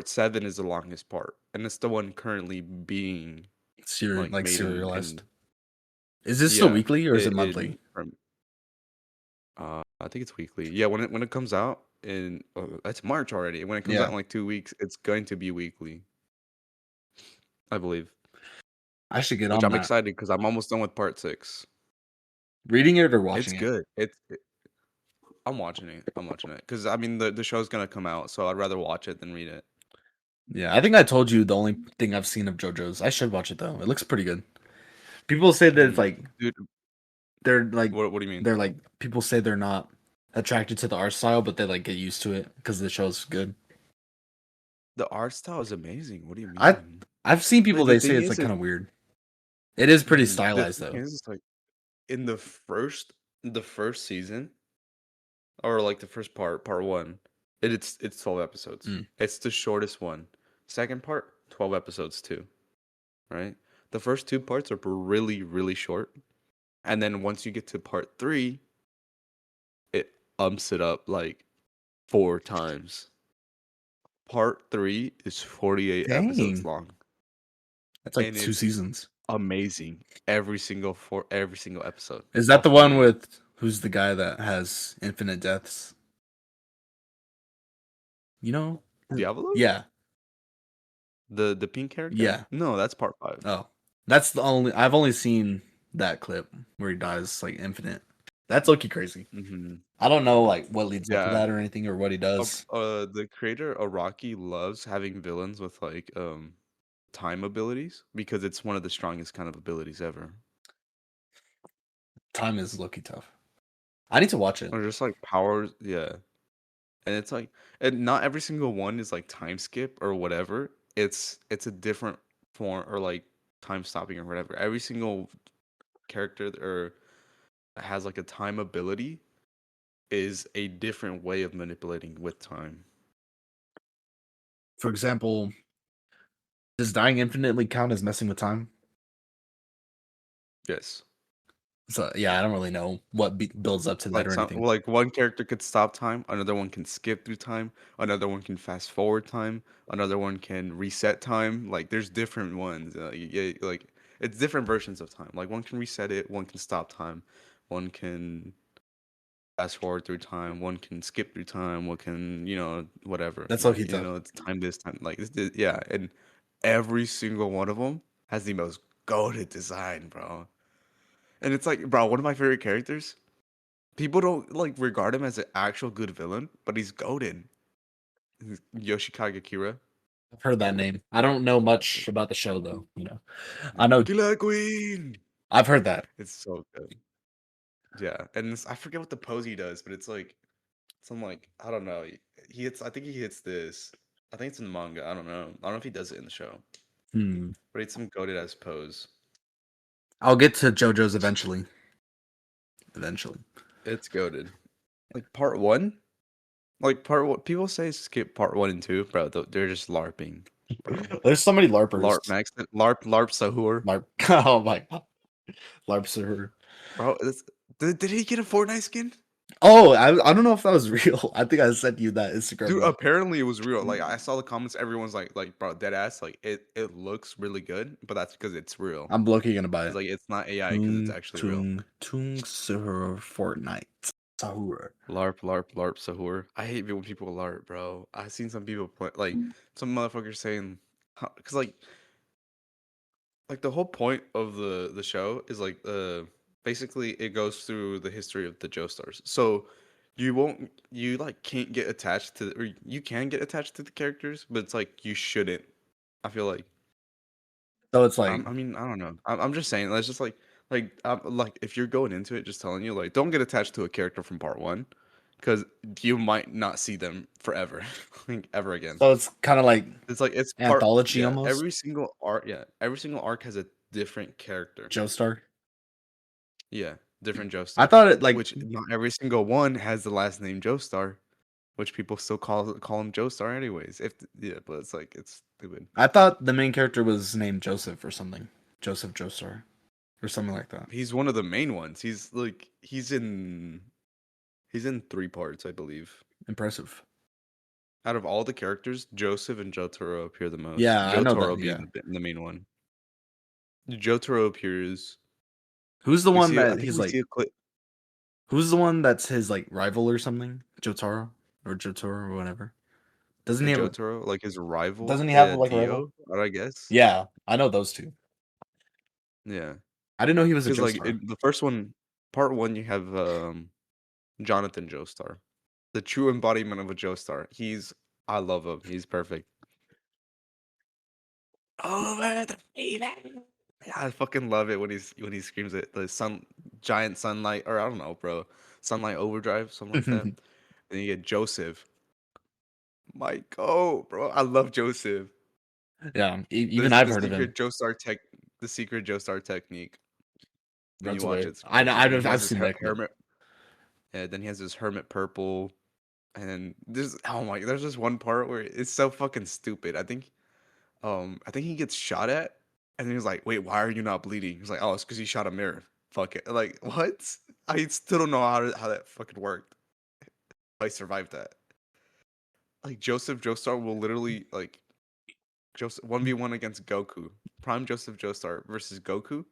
7 is the longest part, and it's the one currently being like Like made serialized. in Is this still yeah, weekly or is it in monthly? from I think it's weekly. Yeah, when it comes out in it's March already. When it comes out Yeah. in like 2 weeks, it's going to be weekly, I believe. I should get Which on I'm that. excited because I'm almost done with part 6. Reading it or It's watching it? good. I'm watching it. I'm watching it because I mean the show's gonna come out, so I'd rather watch it than read it. Yeah, I think I told you the only thing I've seen of JoJo's. I should watch it though. It looks pretty good. People say that it's like Dude, they're like what do you mean? they're like people say they're not attracted to the art style, but they like get used to it because the show's good. The art style is amazing. What do you I mean? I've seen people Like the they say thing it's is, like kind of weird. It is pretty the stylized thing though. is, it's like in the first season or like the first part 1, it's 12 episodes. Mm. It's the shortest one. Second part, 12 episodes too, right? The first 2 parts are really really short, and then once you get to part 3, it umps it up like 4 times. Part 3 is 48 episodes Dang, long, that's like and two it's seasons. amazing. Every single episode. Is that All the one 48. with who's the guy that has infinite deaths? You know? Diablo? Yeah, The pink character? yeah. No, that's part 5. Oh, that's the only I've only seen that clip where he dies like infinite. That's low-key crazy. Mhm. I don't know like what leads up to Yeah. that or anything or what he does. The creator Araki loves having villains with like time abilities because it's one of the strongest kind of abilities ever. Time is low-key tough. I need to watch it. Or just like powers, yeah. And it's like and not every single one is like time skip or whatever. It's a different form or like time stopping or whatever. Every single character or that has like a time ability is a different way of manipulating with time. For example, does dying infinitely count as messing with time? Yes. So yeah, I don't really know what builds up to that Like or some anything. like one character could stop time, another one can skip through time, another one can fast forward time, another one can reset time. Like there's different ones. Like it's different versions of time. Like one can reset it, one can stop time, one can fast forward through time, one can skip through time, one can, whatever. That's all he tough. It's time this time. Like yeah, and every single one of them has the most goated design, bro. And it's like, bro, one of my favorite characters. People don't like regard him as an actual good villain, but he's goated. Yoshikage Kira. I've heard that name. I don't know much about the show though. I know Killer Queen. I've heard that. It's so good. Yeah, and I forget what the pose he does, but it's like some like I don't know. He hits. I think he hits this. I think it's in the manga. I don't know. I don't know if he does it in the show, Hmm. but it's some goated ass pose. I'll get to JoJo's eventually. Eventually. It's goated. Like part one. Like part one. People say skip part 1 and 2, bro. They're just larping, bro. There's so many LARPers. LARP Max. LARP Sahur. LARP. Oh my god. LARPs are. Bro, did he get a Fortnite skin? Oh, I don't know if that was real. I think I sent you that Instagram Dude, link. apparently it was real. Like I saw the comments, everyone's like, bro, dead ass. Like it looks really good, but that's because it's real. I'm low-key gonna buy It's it. like it's not AI because it's actually real. Tung Sahur Fortnite. Sahur. LARP Sahur. I hate when people LARP, bro. I've seen some people play like some motherfuckers saying, because like the whole point of the show is like basically it goes through the history of the Joestars. So you like can't get attached to or you can get attached to the characters, but it's like you shouldn't. I feel like So it's like I mean I don't know. I'm just saying that's just like if you're going into it, just telling you like don't get attached to a character from part one, because you might not see them forever, like ever again. so it's kind of like It's like it's part anthology yeah. almost. Every single arc has a different character. Joestar. Yeah, different I Joestar. thought it like Which not every single one has the last name Joestar, which people still call him Joestar anyways. Yeah, but it's like it's stupid. I thought the main character was named Joseph or something. Joseph Joestar or something like that. He's one of the main ones. He's in 3 parts, I believe. Impressive. Out of all the characters, Joseph and Jotaro appear the most. Yeah, I know that. Jotaro Yeah. being the main one. Jotaro appears. Who's the We one see. I that think he's we like? see a clip. Who's the one that's his like rival or something? Jotaro or Jotaro or whatever. Doesn't he have? Jotaro, like his rival, Doesn't he have like a rival? Dio, I guess. Yeah, I know those two. Yeah, I didn't know he was a because like Joestar. in the first one, part one, you have Jonathan Joestar, the true embodiment of a Joestar. I love him. He's perfect. Over the feeling. I fucking love it when he screams it. The giant sunlight, or I don't know, bro, sunlight overdrive, something like that. Then you get Joseph. Michael, bro, I love Joseph. Yeah, The even I've the heard of him. secret Joestar tech, the secret Joestar technique. When you That's watch it, hilarious. it's I know. perfect. And he has I've his seen that clip. hermit. Yeah, then he has his hermit purple, and there's oh my, there's this one part where it's so fucking stupid. I think he gets shot at, and then he's like, "Wait, why are you not bleeding?" He's like, "Oh, it's because you shot a mirror." Fuck it. Like what? I still don't know how that fucking worked. I survived that. Like Joseph Joestar will literally like Joseph 1v1 against Goku. Prime Joseph Joestar versus Goku,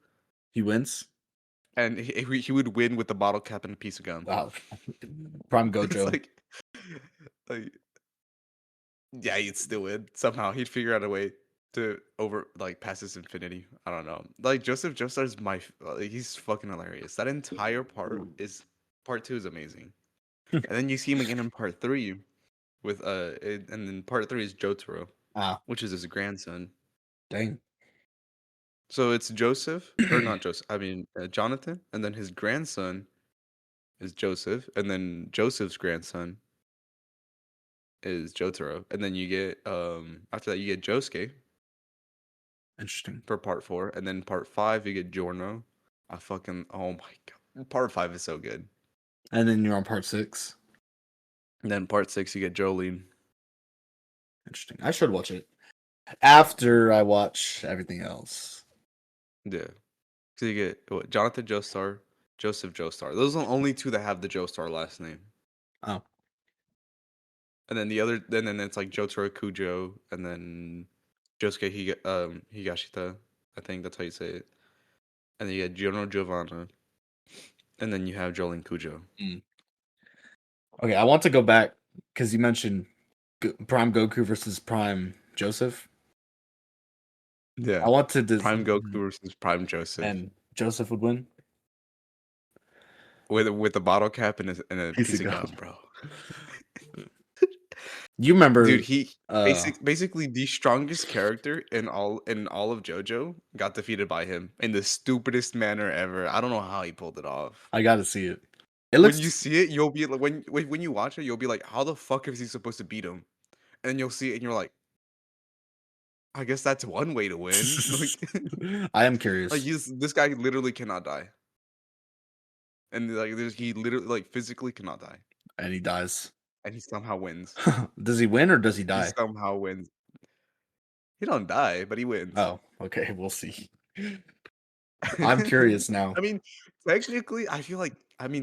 He wins. and he would win with the bottle cap and a piece of gum. Wow. Prime It's Gojo. like yeah, he'd still win somehow. He'd figure out a way to over like pass his infinity. I don't know. Like Joseph Joestar's he's fucking hilarious. That entire part two is amazing, and then you see him again in part three with and then part three is Jotaro, Ah, which is his grandson. dang. So it's Joseph or not Joseph? I mean Jonathan, and then his grandson is Joseph, and then Joseph's grandson is Jotaro, and then you get after that you get Josuke Interesting. for part four, and then part five you get Giorno. I fucking oh my god, Part 5 is so good. And then you're on part 6. And then part 6, you get Jolene. Interesting. I should watch it after I watch everything else. Yeah. So you get what, Jonathan Joestar, Joseph Joestar. Those are the only two that have the Joestar last name. Oh, And then the other, then it's like Jotaro Kujo, and then Josuke Higashita. I think that's how you say it. And then you get Juno Giovanna, and then you have Jolene Kujo. okay. I want to go back because you mentioned Prime Goku versus Prime Joseph. Yeah. I want to Prime Goku versus Prime Joseph. and Joseph would win. With a bottle cap and a Piece piece of of gum. gum, bro. You Dude, remember? he basically the strongest character in all of JoJo got defeated by him in the stupidest manner ever. I don't know how he pulled it off. I got to see it. It When you looks. see it, you'll be like when you watch it, you'll be like, how the fuck is he supposed to beat him? And you'll see it and you're like, I guess that's one way to win. I am Like curious, this guy literally cannot die. And like he literally like physically cannot die. and he dies. And he somehow wins. Does he win or does he He die? somehow wins. He don't die, but he wins. Oh, okay. We'll see. I'm curious now. I mean, technically, I feel like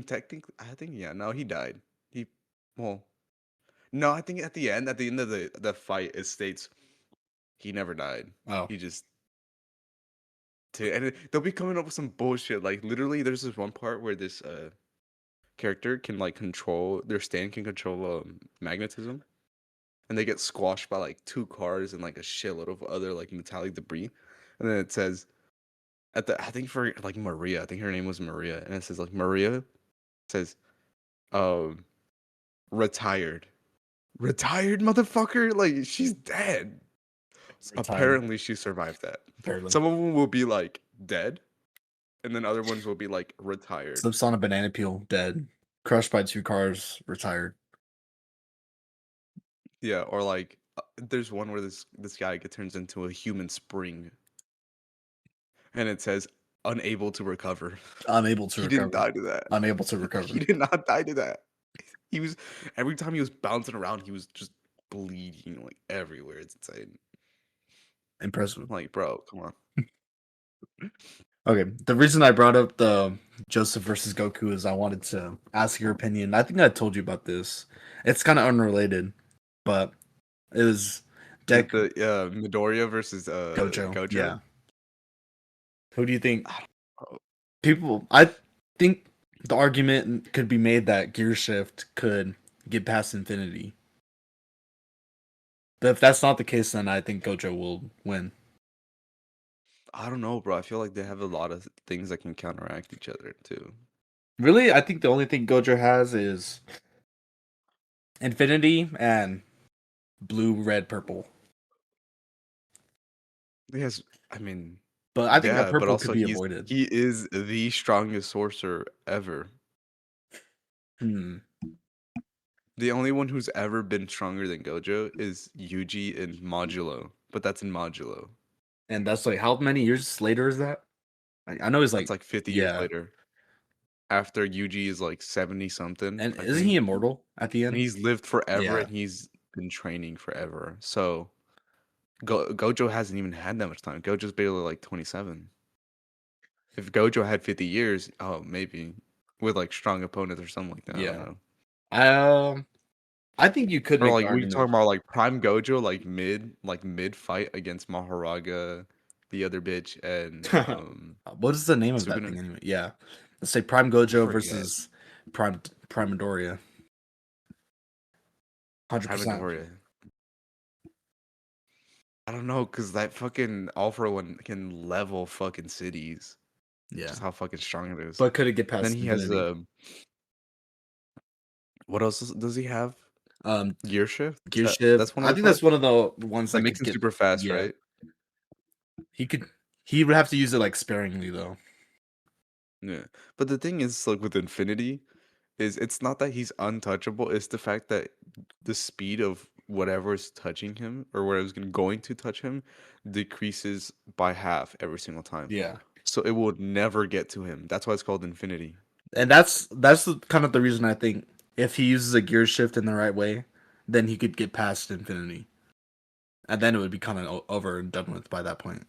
technically, I think yeah, no, he died. He well, no, I think at the end of the fight, it states he never died. Oh, He just they'll be coming up with some bullshit. Like literally, there's this one part where this character can like control their stand can control magnetism, and they get squashed by like two cars and like a shitload of other like metallic debris, and then it says I think for like Maria, I think her name was Maria, and it says like Maria says um retired. Retired, motherfucker? Like she's dead. retired. Apparently she survived that. Apparently, Some of them will be like dead, and then other ones will be like retired. slips on a banana peel, dead. Crushed by 2 cars, retired. Yeah, or like there's one where this guy turns into a human spring, and it says unable to recover. Unable to He didn't recover. die to that. Unable to He recover. did not die to that. He was every time he was bouncing around, he was just bleeding like everywhere. It's insane. Impressive. Like, bro, come on. Okay, the reason I brought up the Joseph versus Goku is I wanted to ask your opinion. I think I told you about this. It's kind of unrelated, but it was Is it Deck the Midoriya versus Gojo. Gojo? Yeah. Who do you think? I don't know. People, I think the argument could be made that Gear Shift could get past Infinity. But if that's not the case, then I think Gojo will win. I don't know, bro. I feel like they have a lot of things that can counteract each other too. Really, I think the only thing Gojo has is Infinity and blue, red, purple. Yes, I mean, But I think that yeah, but purple could also be avoided. he is the strongest sorcerer ever. Hmm. The only one who's ever been stronger than Gojo is Yuji in Modulo, but that's in Modulo. And that's like how many years later is that? I know he's That's like, like 50 years yeah. later. After Yuji is like 70 something, And I isn't he think. immortal at the And end? he's lived forever Yeah. and he's been training forever. So Gojo hasn't even had that much time. Gojo's barely like 27. If Gojo had 50 years, oh, maybe with like strong opponents or something like that. I don't Yeah. know. I think you could Or make the like we talking argument. about like Prime Gojo, like mid fight against Maharaga, the other bitch, and What is the name of that Sukuna. thing anyway? Yeah. Let's say Prime I Gojo forget. versus Prime Midoriya. Prime 100%. Midoriya. I don't know, cause that fucking Alpha one can level fucking cities. Yeah. Just how fucking strong it is. But could it get And then past he has Infinity? what else does he have? Um, Gear shift? Gear Shift. That's one of I the think that's types one of the ones that that makes could him get. super fast, Yeah, right? he would have to use it like sparingly though. Yeah. But the thing is, like with Infinity, is it's not that he's untouchable, it's the fact that the speed of whatever is touching him or whatever's going to touch him decreases by half every single time. Yeah. So it will never get to him. That's why it's called Infinity. And that's kind of the reason I think if he uses a gear shift in the right way, then he could get past Infinity, and then it would be kind of over and done with by that point.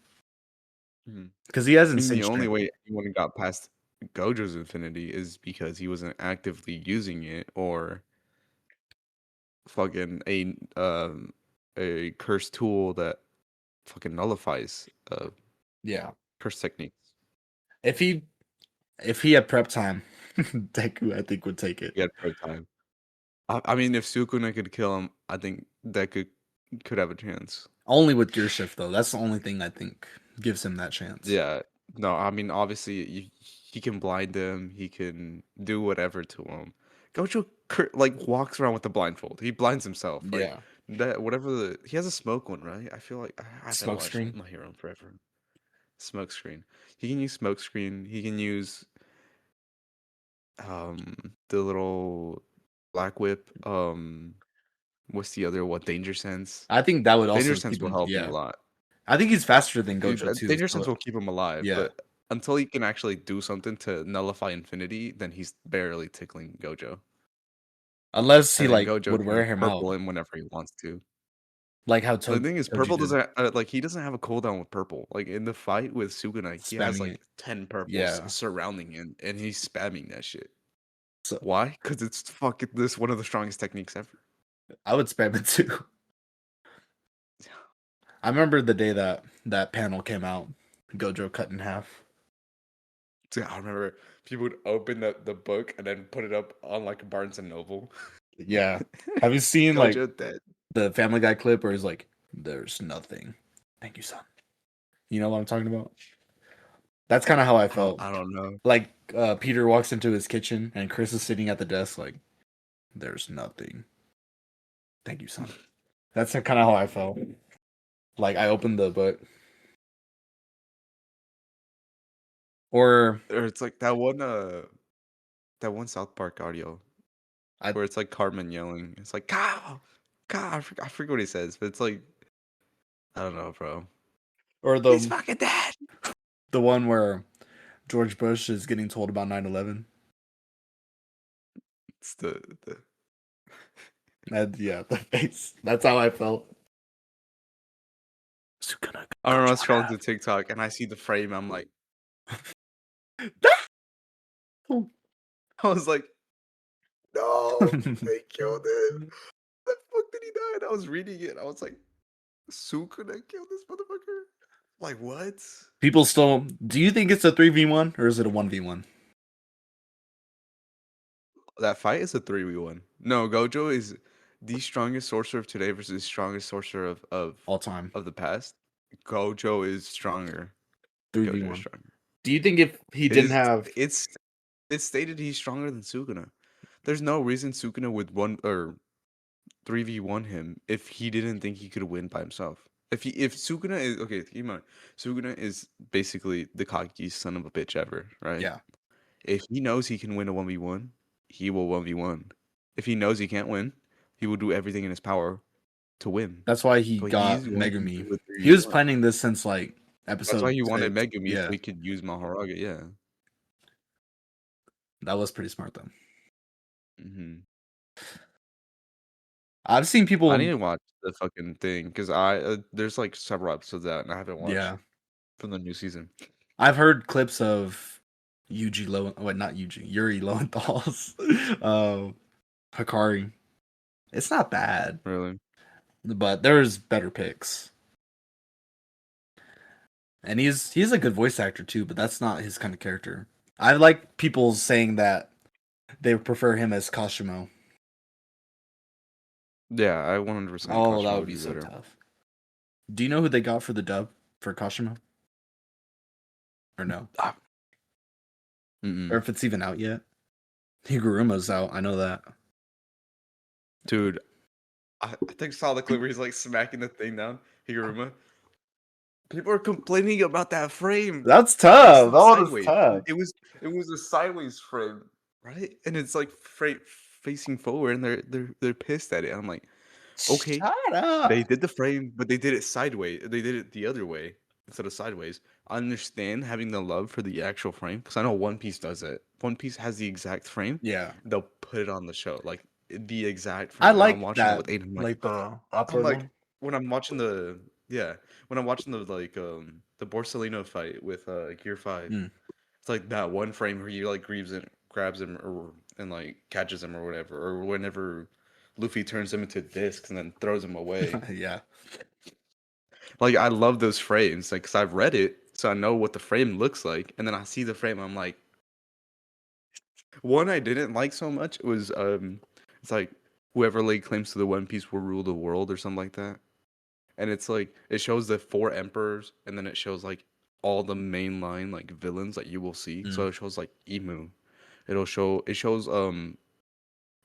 Mhm. Because he has I mean, insane the only strength. way anyone got past Gojo's Infinity is because he wasn't actively using it or fucking a cursed tool that fucking nullifies Yeah. curse techniques. If he if he had prep time, Deku I think would take it. He had pro time. I mean, if Sukuna could kill him, I think that could have a chance. Only with gear shift though. That's the only thing I think gives him that chance. Yeah. No, I mean, obviously, he can blind him. He can do whatever to him. Gojo like walks around with the blindfold. He blinds himself. Like Yeah. that. Whatever he has a smoke one, right? I feel like I haven't Smoke watched screen. My Hero in forever. Smoke screen. He can use smoke screen. He can use the little black whip. What's the other one? Danger sense. I think that would Danger also sense keep will him. help him a Yeah. lot. I think he's faster than Gojo too. Danger So sense will keep him alive, yeah. but until he can actually do something to nullify infinity, then he's barely tickling Gojo. Unless he And then like Gojo would can wear him out. purple him whenever he wants to. Like how The thing is, Toji purple did. doesn't like he doesn't have a cooldown with purple. Like in the fight with Sukuna, he has Spamming like it. 10 purples Yeah. surrounding him, and he's spamming that shit. So Why? Because it's fucking this one of the strongest techniques ever. I would spam it too. I remember the day that that panel came out. Gojo cut in half. So I remember people would open the book and then put it up on like Barnes and Noble. Yeah. Have you seen like Gojo dead. the Family Guy clip where he's like, "There's nothing. Thank you, son." You know what I'm talking about? That's kind of how I felt. I don't know. Like Peter walks into his kitchen and Chris is sitting at the desk like, "There's nothing. Thank you, son." That's kind of how I felt. Like I opened the book, or Or it's like that one South Park audio I, where it's like Cartman yelling. It's like cow, cow. I forget what he says, but it's like I don't know, bro. or He's fucking dead. the one where George Bush is getting told about 9/11. It's the And yeah, the face. That's how I felt. I remember I was scrolling through TikTok and I see the frame. I'm like, I was like, no, they killed him. The fuck did he die? And I was reading it. I was like, Sukuna killed this motherfucker. Like what? People still. Do you think it's a 3v1 or is it a 1v1 That fight is a 3v1. No, Gojo is the strongest sorcerer of today versus the strongest sorcerer all time? of the past. Gojo is stronger. Gojo is 3v1. stronger. Do you think if he It didn't is have it's stated he's stronger than Sukuna. There's no reason Sukuna would one or 3v1 him if he didn't think he could win by himself. If Sukuna is okay, keep in mind, Sukuna is basically the cockiest son of a bitch ever, right? yeah, If he knows he can win a 1v1, he will 1v1. If he knows he can't win, he will do everything in his power to win. that's why he But got he's going to Megumi. do a He was 3v1. planning this since like That's why episode he wanted 6. Megumi so Yeah, he could use Mahoraga. Yeah. that was pretty smart though. hmm I've seen I need people. to watch the fucking thing because there's like several episodes out and I haven't watched Yeah, from the new season. I've heard clips of Yuji Low. Wait, not Yuji. Yuri Lowenthal's Hikari. It's not bad, Really? but there's better picks. And he's a good voice actor too, but that's not his kind of character. I like people saying that they prefer him as Kashimo. Yeah, I 100% Oh, that Kashima would would be be so better. tough. Do you know who they got for the dub for Kashimo? Or no? Ah, Or mm-mm. if it's even out yet? Higuruma's out. I know that. Dude, I think I saw the clip where he's like smacking the thing down. Higuruma. People are complaining about that frame. That's It's tough. That one is sideways. tough. It was a sideways frame, right? And it's like facing forward, and they're pissed at it. And I'm like, okay, Shut they up. did the frame, but they did it sideways. They did it the other way. instead of sideways. I understand having the love for the actual frame because I know One Piece does it. One Piece has the exact frame. Yeah. They'll put it on the show, like the exact I frame. And I'm like watching it that, with Aiden. like the I'm upward like, one. when I'm watching the yeah, when I'm watching the Borsalino fight with Gear 5, Mm. it's like that one frame where he like grabs him or and like catches him or whatever, or whenever Luffy turns him into discs and then throws him away. Yeah. Like I love those frames, like because I've read it, so I know what the frame looks like, and then I see the frame, I'm like, one I didn't like so much was it's like whoever laid claims to the One Piece will rule the world or something like that, and it's like it shows the four emperors, and then it shows like all the mainline like villains that you will see. Mm. So it shows like Emu, it shows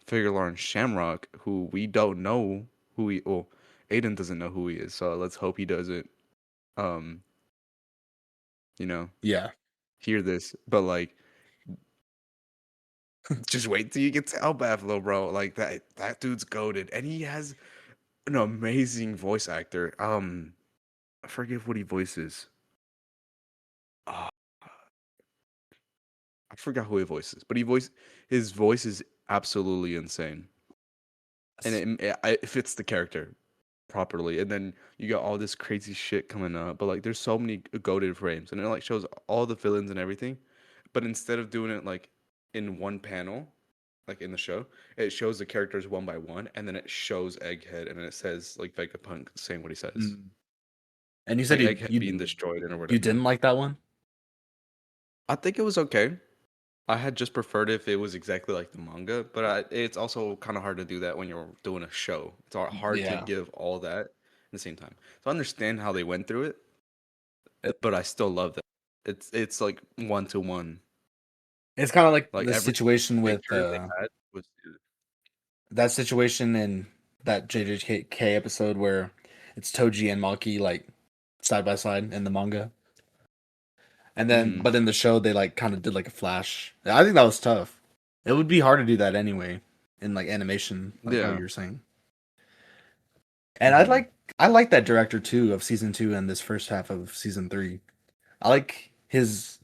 Figurelar and Shamrock, who we don't know who he. Well, Aiden doesn't know who he is, so let's hope he doesn't. Um, you know, Yeah. hear this, but like, just wait till you get to El Buffalo, bro. Like that dude's goaded, and he has an amazing voice actor. I forget what he voices. Uh, I forgot who he voices, but his voice is absolutely insane, and it fits the character properly. And then you got all this crazy shit coming up, but like, there's so many goaded frames, and it like shows all the villains and everything. But instead of doing it like in one panel, like in the show, it shows the characters one by one, and then it shows Egghead, and then it says like Vegapunk saying what he says, Mm. And you said like you Egghead being you destroyed and or you whatever. didn't like that one? I think it was okay. I had just preferred if it was exactly like the manga, but it's also kind of hard to do that when you're doing a show. It's hard to Yeah. give all that at the same time. So I understand how they went through it, It, but I still love that. It's like one to one. it's kind of like Like the every situation with picture they had was that situation in that JJK episode where it's Toji and Maki like side by side in the manga. And then, mm, but in the show, they like kind of did like a flash. I think that was tough. It would be hard to do that anyway in like animation, like how yeah. you're saying. And Hmm. I like that director too of season 2 and this first half of season 3. I like his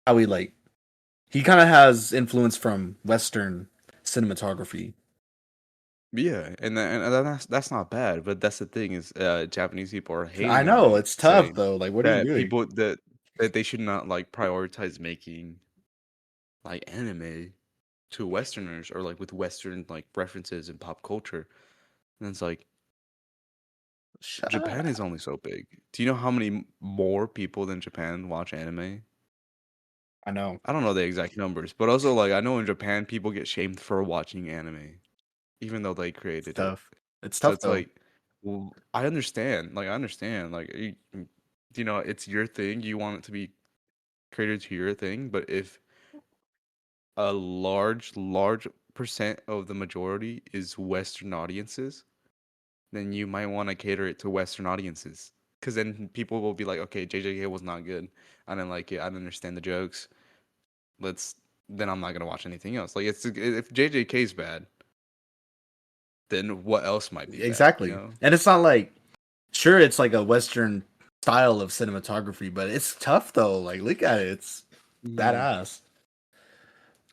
how he kind of has influence from Western cinematography. Yeah, and that's not bad, but that's the thing is Japanese people are I hating on know it, it's tough saying though. Like, what are you that doing? people that they should not like prioritize making like anime to Westerners or like with Western like references and pop culture. And it's like Shut Japan up. is only so big. Do you know how many more people than Japan watch anime? I know I don't know the exact numbers, but also like I know in Japan people get shamed for watching anime, even though they it's created it. tough. It's So tough it's though. like, well, I understand. Like I understand. Like you know, it's your thing. You want it to be created to your thing, but if a large percent of the majority is Western audiences, then you might want to cater it to Western audiences. Because then people will be like, okay, JJK was not good. I didn't like it. I didn't understand the jokes. Let's. Then I'm not gonna watch anything else. Like it's if JJK is bad, then what else might be bad? You Exactly. know? And it's not like sure it's like a Western style of cinematography, but it's tough though. Like look at it. It's Mhm. badass.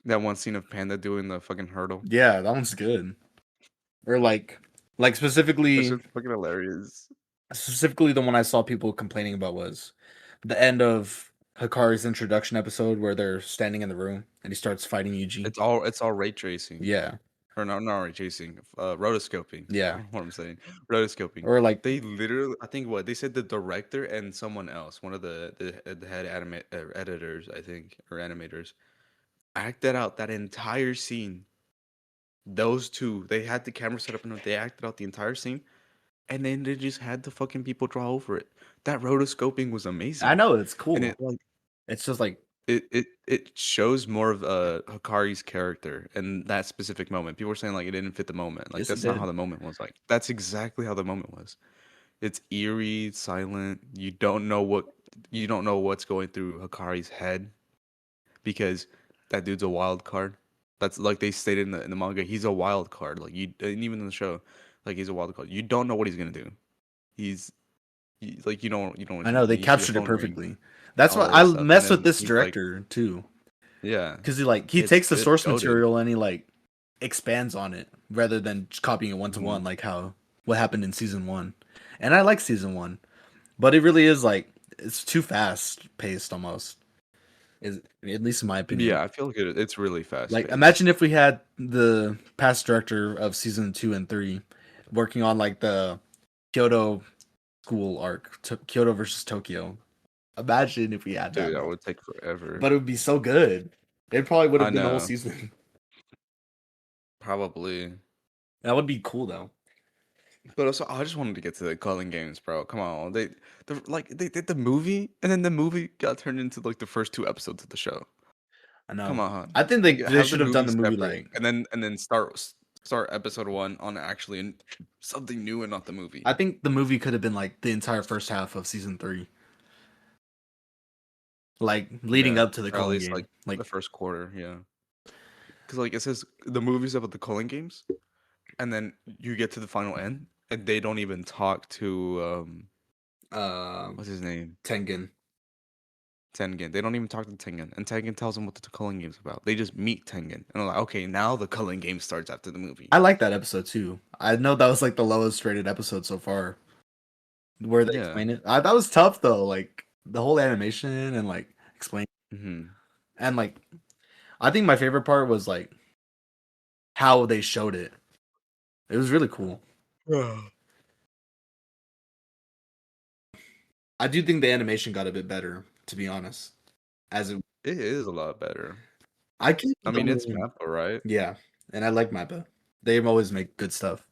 That one scene of Panda doing the fucking hurdle. Yeah, that one's good. Or like That's specifically just fucking hilarious. specifically the one I saw people complaining about was the end of Hikari's introduction episode where they're standing in the room and he starts fighting Yuji. It's all ray tracing. Yeah. Or no, not ray tracing. Rotoscoping. I Yeah. don't know what I'm saying. Rotoscoping. Or like They literally, I think what they said, the director and someone else, one of the head editors, I think, or animators, acted out that entire scene. Those two, they had the camera set up and they acted out the entire scene, and then they just had the fucking people draw over it. That rotoscoping was I amazing, know it's and cool. it like It's just like it shows more of Hikari's character in that specific moment. People were saying like it didn't fit the moment. Like yes it that's not how did. the moment was. Like that's exactly how the moment was. It's eerie, silent. You don't know what's going through Hikari's head because that dude's a wild card. That's like they stated in the manga. He's a wild card. Like you, and even in the show, like he's a wild card. You don't know what he's gonna do. He's you don't want I your, know they your captured it phone ring, perfectly. That's all what that I stuff, and mess with then this he's like, director too, yeah, because he it's takes the it's source goaded. material and he like expands on it rather than just copying it one to Hmm. one like how what happened in season one. And I like season one, but it really is like it's too fast paced almost. Is at least in my opinion. Yeah, I feel like it's really fast Like paced. imagine if we had the past director of season 2 and 3 working on like the Kyoto school arc, Kyoto versus Tokyo. Imagine if we had that, Dude, that bro. would take forever. But it would be so good. It probably would I have been the whole know, season. probably. That would be cool though. But also, I just wanted to get to the Culling games, bro. Come on, they did the movie, and then the movie got turned into like the first 2 episodes of the show. I Come know. on, I think like they have the should have done movie the movie separate, like and then start episode 1 on actually something new and not the movie. I think the movie could have been like the entire first half of season 3. Like leading Yeah, up to the or at calling least like game. Like the first quarter. Yeah, because like it says the movie's about the Culling games, and then you get to the final end, and they don't even talk to uh what's his name? Tengen. Tengen. They don't even talk to Tengen, and Tengen tells them what the Culling game's about. They just meet Tengen, and they're like, okay, now the Culling game starts after the movie. I like that episode too. I know that was like the lowest rated episode so far. Where they Yeah. explain it. That was tough though. Like the whole animation and like explain Hmm. and like I think my favorite part was like how they showed it. It was really cool. Yeah. I do think the animation got a bit better, to be honest. As it, It is a lot better. I can I mean, it's Mappa, right? yeah, and I like Mappa. They always make good stuff.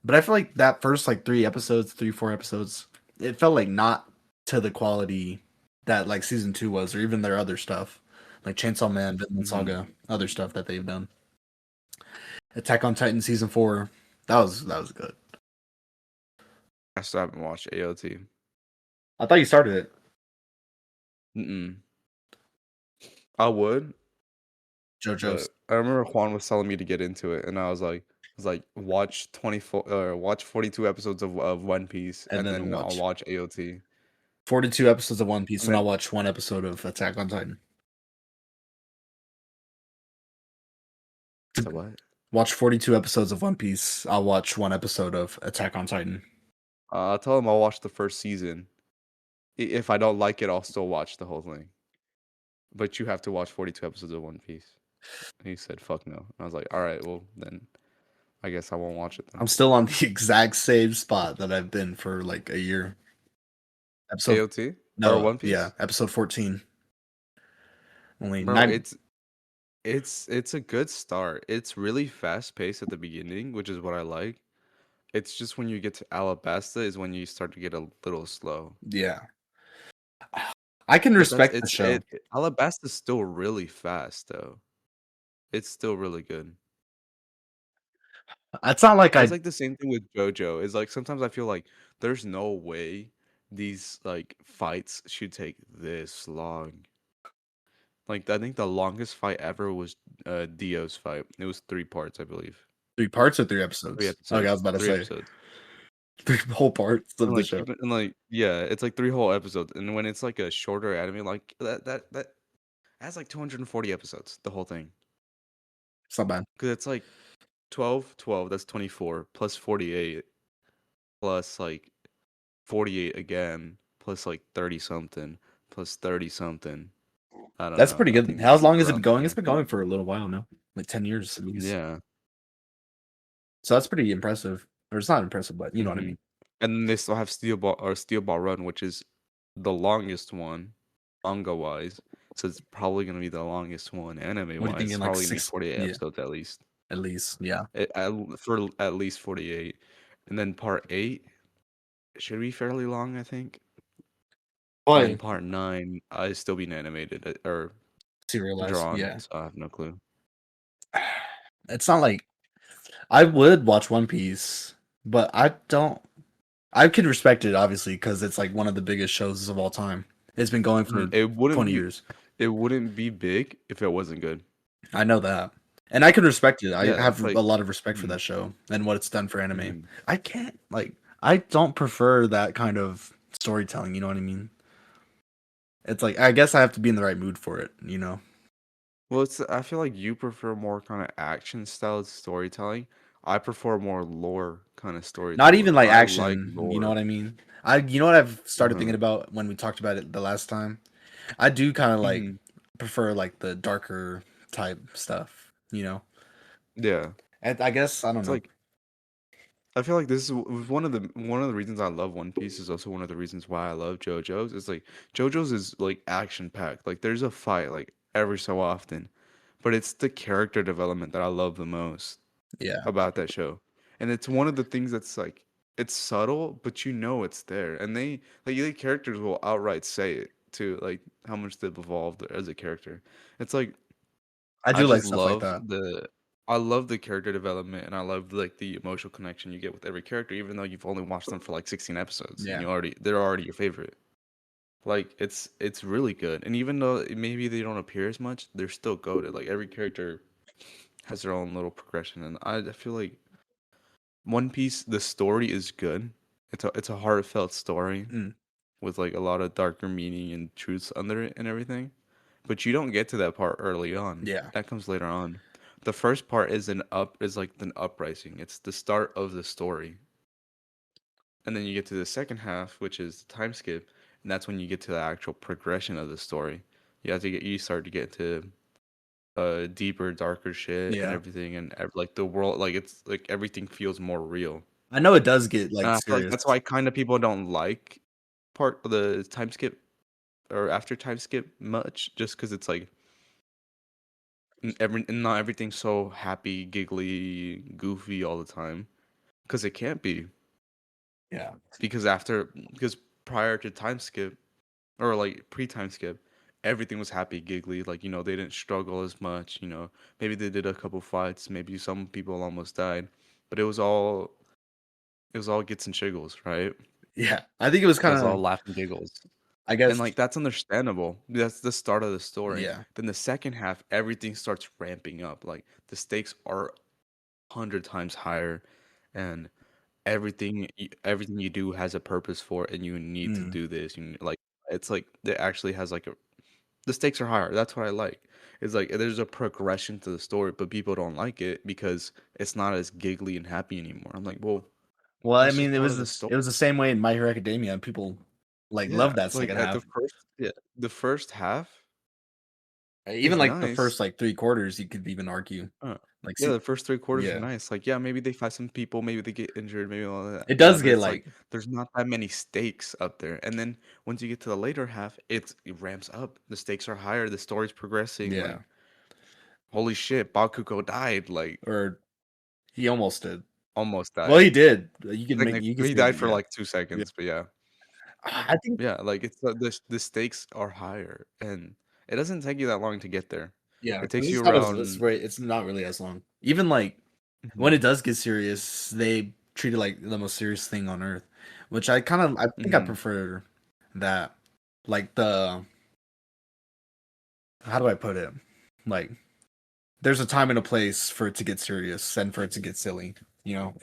But I feel like that first like 3 episodes, 3, 4 episodes, it felt like not to the quality that like season 2 was, or even their other stuff, like Chainsaw Man, Vinland Hmm. Saga, other stuff that they've done. Attack on Titan season 4, that was good. I still haven't watched AOT. I thought you started it, Mm-mm. I would, JoJo's, but I remember Juan was telling me to get into it, and I was like, watch 24 or watch 42 episodes of One Piece, and and then then I'll watch watch AOT. 42 episodes of One Piece, And and then I'll watch 1 episode of Attack on Titan. so what? Watch 42 episodes of One Piece. I'll watch 1 episode of Attack on Titan. I'll tell him I'll watch the first season. If I don't like it, I'll still watch the whole thing. But you have to watch 42 episodes of One Piece. And he said, "Fuck no." And I was like, "All right, well then, I guess I won't watch it then." I'm still on the exact same spot that I've been for like a year. Episode AOT or no, One yeah, Piece, episode 14. Only bro. 9. It's a good start. It's really fast paced at the beginning, which is what I like. It's just when you get to Alabasta is when you start to get a little slow. Yeah. I can But that's respect the show. Alabasta's still really fast though. It's still really good. It's not like It's I like the same thing with JoJo. It's like sometimes I feel like there's no way these like fights should take this long. Like I think the longest fight ever was Dio's fight. It was 3 parts, I believe. 3 parts or three Three episodes. Okay, I was episodes. about to Three say episodes. 3 whole parts of And the like show. even and like yeah, it's like 3 whole episodes. And when it's like a shorter anime, like that has like 240 episodes, the whole thing. It's not bad. Because it's like 12, 12, that's 24, plus 48, plus like 48 again, plus like 30 something, plus 30 something. I don't That's know. pretty I good. think How it's long has it been around going? It's there. been going for a little while now, like 10 years at least. Yeah. So that's pretty impressive. Or it's not impressive, but you know what I Hmm. mean. And then they still have Steel Ball Run, which is the longest one, manga wise. So it's probably gonna be the longest one anime What are you wise. It's thinking? Like probably gonna be six? 48 Yeah, episodes at least. at least. Yeah. For at least 48. And then part 8 should be fairly long, I think. And then But part 9 is still being animated or serialized. drawn, Yeah. so I have no clue. It's not like I would watch One Piece, but I don't. I could respect it obviously because it's like one of the biggest shows of all time. It's been going for It wouldn't 20 be years. it wouldn't be big if it wasn't good. I know that. And I can respect it. I Yeah, have it's like a lot of respect for mhm, that show and what it's done for anime. mhm. I can't like I don't prefer that kind of storytelling. You know what I mean? It's like I guess I have to be in the right mood for it. You know, Well, I feel like you prefer more kind of action style storytelling. I prefer more lore kind of not storytelling. even like I like action. You know lore. what I mean? You know what I've started thinking Uh-huh. about when we talked about it the last time. I do kind of like Hmm. prefer like the darker type stuff. You know, Yeah. and I guess I don't It's know. like I feel like this is one of the reasons I love One Piece is also one of the reasons why I love JoJo's. It's like JoJo's is like action packed. Like there's a fight like every so often, but it's the character development that I love the most Yeah, about that show. And it's one of the things that's like it's subtle, but you know it's there. And the characters will outright say it too, like how much they've evolved as a character. It's like I I do like just stuff like love that. I love the character development and I love like the emotional connection you get with every character, even though you've only watched them for like 16 episodes and Yeah. they're already your favorite. Like it's really good. And even though maybe they don't appear as much, they're still goated. Like every character has their own little progression and I feel like One Piece, the story is good. It's a heartfelt story Mm, with like a lot of darker meaning and truths under it and everything. But you don't get to that part early on. yeah. That comes later on. The first part is like an uprising. It's the start of the story. And then you get to the second half, which is the time skip, and that's when you get to the actual progression of the story. You start to get to deeper, darker shit and Yeah. everything and like the world like it's like everything feels more real. I know it does get And like I feel like serious. that's why kind of people don't like part of the time skip or after time skip much, just because it's like not everything's so happy, giggly, goofy all the time. Because it can't be. Yeah. Because prior to time skip or like pre time skip, everything was happy, giggly. Like they didn't struggle as much. Maybe they did a couple fights. Maybe some people almost died, but it was all gets and shiggles, right? Yeah. I think it was It kind was all of laugh and giggles. I And guess like that's understandable. That's the start of the story. yeah. Then the second half, everything starts ramping up. Like the stakes are 100 times higher, and everything you do has a purpose for it, and you need to Mm. do this. Like it's like it actually has like the stakes are higher. That's what I like. It's like there's a progression to the story, but people don't like it because it's not as giggly and happy anymore. I'm like, well, Well, I that's just mean, part of the it was story. the same way in My Hero Academia. People like Yeah, love that like second at half. the first half Even is like the first nice. like 3 quarters, you could even argue. Uh, Like, yeah, see, the first 3 quarters are yeah, nice. Like, yeah, maybe they fight some people, maybe they get injured, maybe all that. it Yeah, does but get it's like like there's not that many stakes up there. And then once you get to the later half, it ramps up. The stakes are higher, the story's progressing. yeah, Like, holy shit, Bakugo died. Like, or he almost did. almost Well, died. he did. You can He say died for yeah, like two yeah. seconds, but yeah, I think yeah. Like it's the stakes are higher, and it doesn't take you that long to get there. yeah. It takes It's you not as it's around. right. It's not really as long. Even like when Mhm, it does get serious, they treat it like the most serious thing on earth, which I think I mhm, prefer that. Like the how do I put it? Like there's a time and a place for it to get serious and for it to get silly, you know.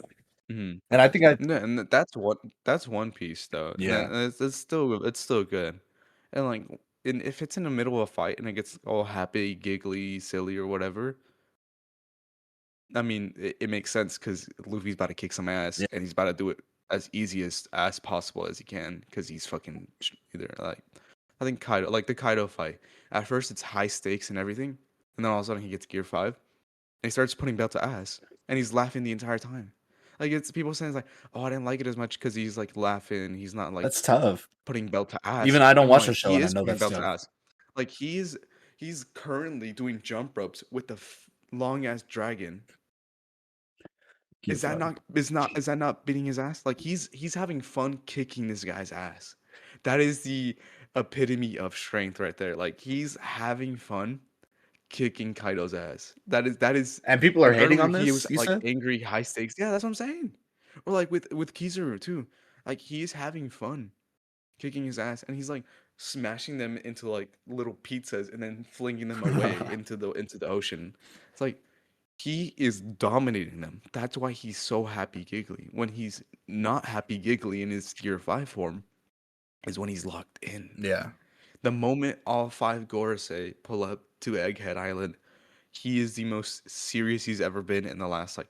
mhm. And I think I Yeah, and that's One Piece though, and yeah it's still good, and like if it's in the middle of a fight and it gets all happy, giggly, silly or whatever, I mean it makes sense because Luffy's about to kick some ass yeah and he's about to do it as easy as possible as he can because he's fucking either like I think Kaido like the Kaido fight at first it's high stakes and everything, and then all of a sudden he gets Gear 5 and he starts putting belt to ass, and he's laughing the entire time. Like it's people saying it's like, oh, I didn't like it as much because he's like laughing. He's not like that's tough. putting belt to ass. Even I don't I'm watch the like, show he and I is know putting that's belt to tough. ass. Like he's currently doing jump ropes with the long ass dragon. Gear five. Is that not beating his ass? Like he's having fun kicking this guy's ass. That is the epitome of strength right there. Like he's having fun kicking Kaido's ass. That is And people are and hating earlier on he was this. You like said angry, high stakes. Yeah, that's what I'm saying. Or like with Kizaru too. Like he's having fun kicking his ass and he's like smashing them into like little pizzas and then flinging them away into the ocean. It's like he is dominating them. That's why he's so happy giggly. When he's not happy giggly in his Gear 5 form, is when he's locked in. Yeah. The moment all five Gorosei pull up to Egghead Island, he is the most serious he's ever been in the last like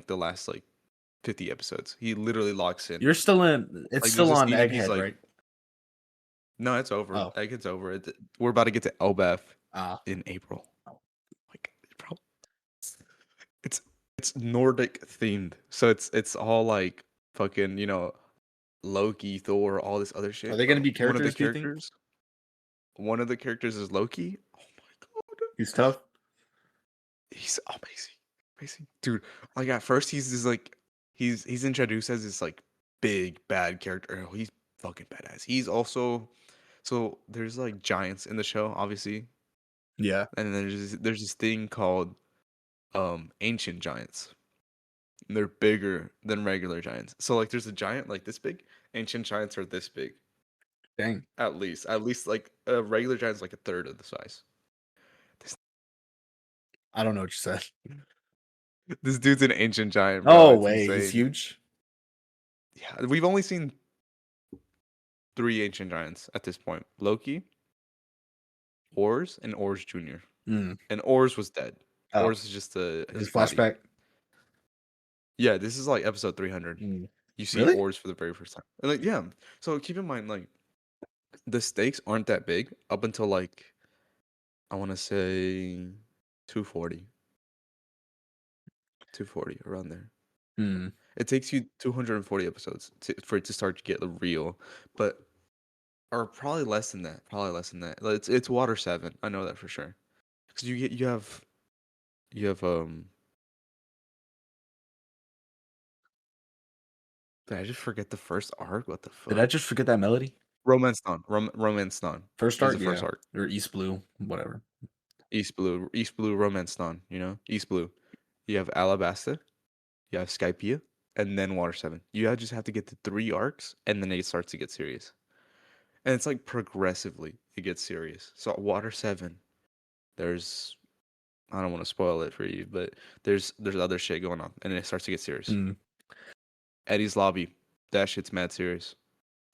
the last like 50 episodes. He literally locks in. You're still in. It's Like there's still a on scene and he's Egghead, like, right? no, it's over. Oh. Egghead's over. We're about to get to Elbaf Ah. in April. Like it's it's Nordic themed. So it's all like fucking, Loki, Thor, all this other Are shit, they going to bro. be characters? Do you think One of the characters is Loki. Oh my god. he's tough? He's amazing. Amazing. Dude, like at first he's just like he's introduced as this like big bad character. Oh, he's fucking badass. He's also so there's like giants in the show, obviously. Yeah. And then there's this thing called ancient giants. And they're bigger than regular giants. So like there's a giant like this big, ancient giants are this big. Dang. At least. At least like a regular giant's like a third of the size. This I don't know what you said. this dude's an ancient giant, bro. No It's way. He's insane. huge. Yeah, we've only seen three ancient giants at this point: Loki, Ors, and Ors Junior. Mm. And Ors was dead. Oh, Ors is just his his body. flashback. Yeah, this is like episode 300. Mm. You see Really? Ors for the very first time. And like, yeah. So keep in mind, like, the stakes aren't that big up until like I want to say 240, 240 around there. Mm. It takes you 240 episodes for it to start to get real, but or probably less than that. Probably less than that. Like, it's Water 7. I know that for sure. Because you have. Did I just forget the first arc? What the Did I fuck? just forget that melody? Romance Dawn. Romance Dawn First is the arc, first yeah, arc. or East Blue, whatever. East Blue Romance Dawn. East Blue. You have Alabasta. You have Skypia, and then Water 7. Just have to get to three arcs, and then it starts to get serious. And it's like progressively it gets serious. So at Water 7, there's I don't want to spoil it for you, but there's other shit going on, and it starts to get serious. Mm. Eddie's lobby, that shit's mad serious,